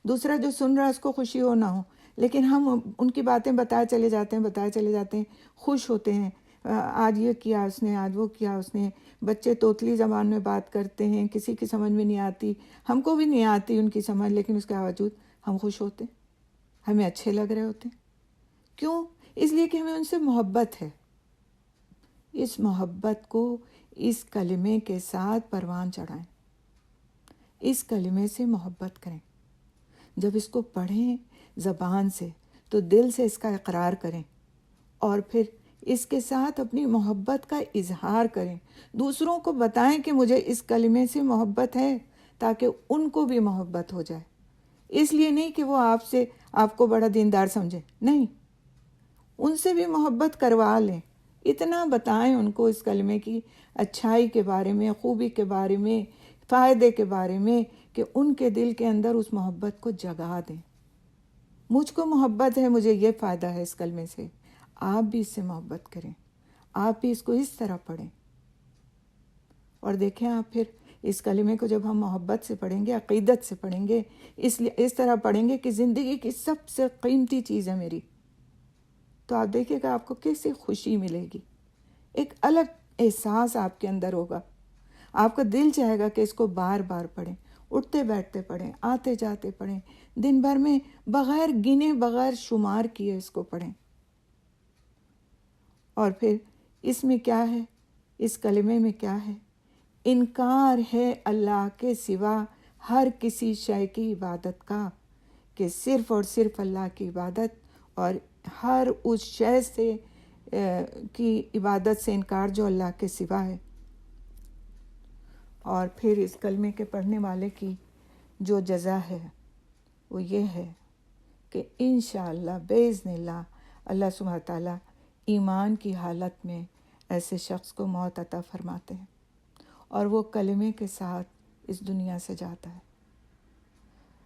Speaker 1: دوسرا جو سن رہا ہے اس کو خوشی ہو نہ ہو، لیکن ہم ان کی باتیں بتائے چلے جاتے ہیں، خوش ہوتے ہیں۔ آج یہ کیا اس نے، آج وہ کیا اس نے۔ بچے توتلی زبان میں بات کرتے ہیں، کسی کی سمجھ میں نہیں آتی، ہم کو بھی نہیں آتی ان کی سمجھ، لیکن اس کے باوجود ہم خوش ہوتے ہیں، ہمیں اچھے لگ رہے ہوتے ہیں۔ کیوں؟ اس لیے کہ ہمیں ان سے محبت ہے۔ اس محبت کو اس کلمے کے ساتھ پروان چڑھائیں، اس کلمے سے محبت کریں۔ جب اس کو پڑھیں زبان سے تو دل سے اس کا اقرار کریں، اور پھر اس کے ساتھ اپنی محبت کا اظہار کریں، دوسروں کو بتائیں کہ مجھے اس کلمے سے محبت ہے، تاکہ ان کو بھی محبت ہو جائے۔ اس لیے نہیں کہ وہ آپ کو بڑا دیندار سمجھیں، نہیں، ان سے بھی محبت کروا لیں، اتنا بتائیں ان کو اس کلمے کی اچھائی کے بارے میں، خوبی کے بارے میں، فائدے کے بارے میں، کہ ان کے دل کے اندر اس محبت کو جگا دیں۔ مجھ کو محبت ہے، مجھے یہ فائدہ ہے اس کلمے سے، آپ بھی اس سے محبت کریں، آپ بھی اس کو اس طرح پڑھیں۔ اور دیکھیں، آپ پھر اس کلمے کو جب ہم محبت سے پڑھیں گے، عقیدت سے پڑھیں گے، اس طرح پڑھیں گے کہ زندگی کی سب سے قیمتی چیز ہے میری، تو آپ دیکھیں گا آپ کو کیسے خوشی ملے گی، ایک الگ احساس آپ کے اندر ہوگا۔ آپ کا دل چاہے گا کہ اس کو بار بار پڑھیں، اٹھتے بیٹھتے پڑھیں، آتے جاتے پڑھیں، دن بھر میں بغیر گنے بغیر شمار کیے اس کو پڑھیں۔ اور پھر اس میں کیا ہے؟ اس کلمے میں کیا ہے؟ انکار ہے اللہ کے سوا ہر کسی شے کی عبادت کا، کہ صرف اور صرف اللہ کی عبادت، اور ہر اس شے سے کی عبادت سے انکار جو اللہ کے سوا ہے۔ اور پھر اس کلمے کے پڑھنے والے کی جو جزا ہے وہ یہ ہے کہ انشاءاللہ باذن اللہ، اللہ سبحانہ تعالیٰ ایمان کی حالت میں ایسے شخص کو موت عطا فرماتے ہیں، اور وہ کلمے کے ساتھ اس دنیا سے جاتا ہے۔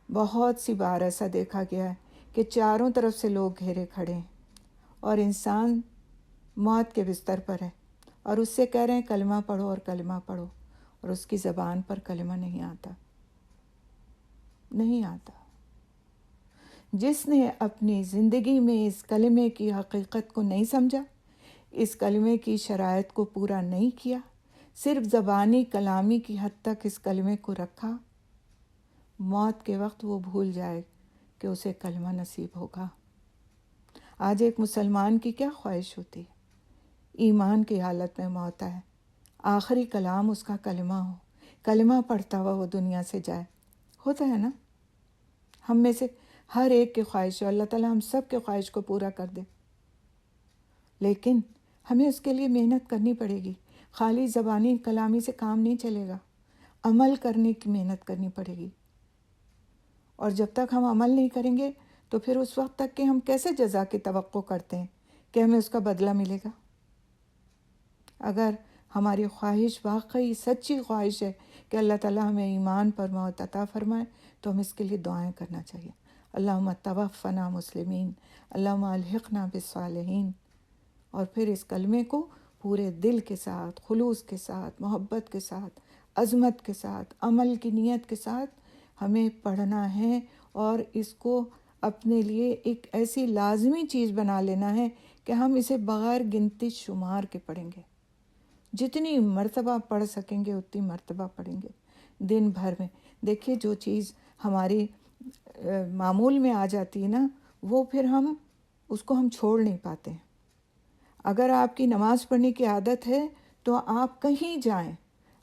Speaker 1: بہت سی بار ایسا دیکھا گیا ہے کہ چاروں طرف سے لوگ گھیرے کھڑے ہیں، اور انسان موت کے بستر پر ہے، اور اس سے کہہ رہے ہیں کلمہ پڑھو اور کلمہ پڑھو، اور اس کی زبان پر کلمہ نہیں آتا، نہیں آتا۔ جس نے اپنی زندگی میں اس کلمے کی حقیقت کو نہیں سمجھا، اس کلمے کی شرائط کو پورا نہیں کیا، صرف زبانی کلامی کی حد تک اس کلمے کو رکھا، موت کے وقت وہ بھول جائے کہ اسے کلمہ نصیب ہوگا۔ آج ایک مسلمان کی کیا خواہش ہوتی ہے؟ ایمان کی حالت میں موت آئے، آخری کلام اس کا کلمہ ہو، کلمہ پڑھتا ہوا وہ دنیا سے جائے۔ ہوتا ہے نا؟ ہم میں سے ہر ایک کی خواہش ہے، اللہ تعالیٰ ہم سب کے خواہش کو پورا کر دے، لیکن ہمیں اس کے لیے محنت کرنی پڑے گی۔ خالی زبانی کلامی سے کام نہیں چلے گا، عمل کرنے کی محنت کرنی پڑے گی۔ اور جب تک ہم عمل نہیں کریں گے تو پھر اس وقت تک کہ ہم کیسے جزا کی توقع کرتے ہیں کہ ہمیں اس کا بدلہ ملے گا؟ اگر ہماری خواہش واقعی سچی خواہش ہے کہ اللہ تعالیٰ ہمیں ایمان پر موت عطا فرمائے، تو ہم اس کے لیے دعائیں کرنا چاہیے۔ اللہم توفنا مسلمین، اللہم الحقنا بالصالحین، اور پھر اس کلمے کو پورے دل کے ساتھ، خلوص کے ساتھ، محبت کے ساتھ، عظمت کے ساتھ، عمل کی نیت کے ساتھ ہمیں پڑھنا ہے، اور اس کو اپنے لیے ایک ایسی لازمی چیز بنا لینا ہے کہ ہم اسے بغیر گنتی شمار کے پڑھیں گے۔ جتنی مرتبہ پڑھ سکیں گے اتنی مرتبہ پڑھیں گے دن بھر میں۔ دیکھیے جو چیز ہماری معمول میں آ جاتی ہے نا، وہ پھر ہم اس کو ہم چھوڑ نہیں پاتے ہیں۔ اگر آپ کی نماز پڑھنے کی عادت ہے تو آپ کہیں جائیں،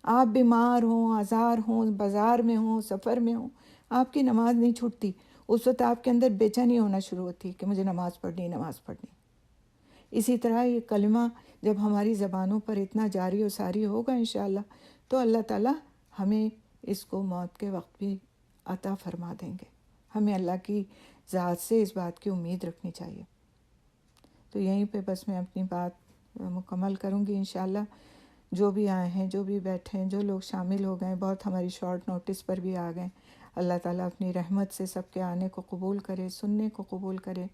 Speaker 1: آپ بیمار ہوں، آزار ہوں، بازار میں ہوں، سفر میں ہوں، آپ کی نماز نہیں چھوٹتی۔ اس وقت آپ کے اندر بے چینی ہونا شروع ہوتی کہ مجھے نماز پڑھنی۔ اسی طرح یہ کلمہ جب ہماری زبانوں پر اتنا جاری و ساری ہوگا انشاءاللہ، تو اللہ تعالیٰ ہمیں اس کو موت کے وقت بھی عطا فرما دیں گے۔ ہمیں اللہ کی ذات سے اس بات کی امید رکھنی چاہیے۔ تو یہیں پہ بس میں اپنی بات مکمل کروں گی انشاءاللہ۔ جو بھی آئے ہیں، جو بھی بیٹھے ہیں، جو لوگ شامل ہو گئے، بہت ہماری شارٹ نوٹس پر بھی آ گئے، اللہ تعالیٰ اپنی رحمت سے سب کے آنے کو قبول کرے، سننے کو قبول کرے،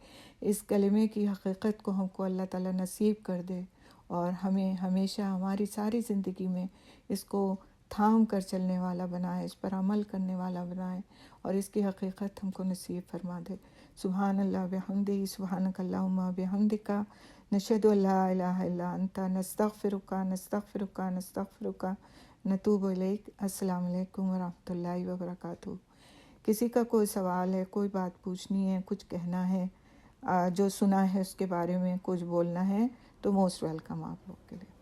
Speaker 1: اس کلمے کی حقیقت کو ہم کو اللہ تعالیٰ نصیب کر دے، اور ہمیں ہمیشہ ہماری ساری زندگی میں اس کو تھام کر چلنے والا بنائے، اس پر عمل کرنے والا بنائے، اور اس کی حقیقت ہم کو نصیب فرما دے۔ سبحان اللہ بحمدہ، سبحانک اللہم بحمدک، نشہد ان لا الہ الا انت، نستغفرک نستغفرک نستغفرک نتوب الیک۔ السلام علیکم ورحمۃ اللہ وبرکاتہ۔ کسی کا کوئی سوال ہے، کوئی بات پوچھنی ہے، کچھ کہنا ہے، جو سنا ہے اس کے بارے میں کچھ بولنا ہے، تو موسٹ ویلکم آپ لوگ کے لیے۔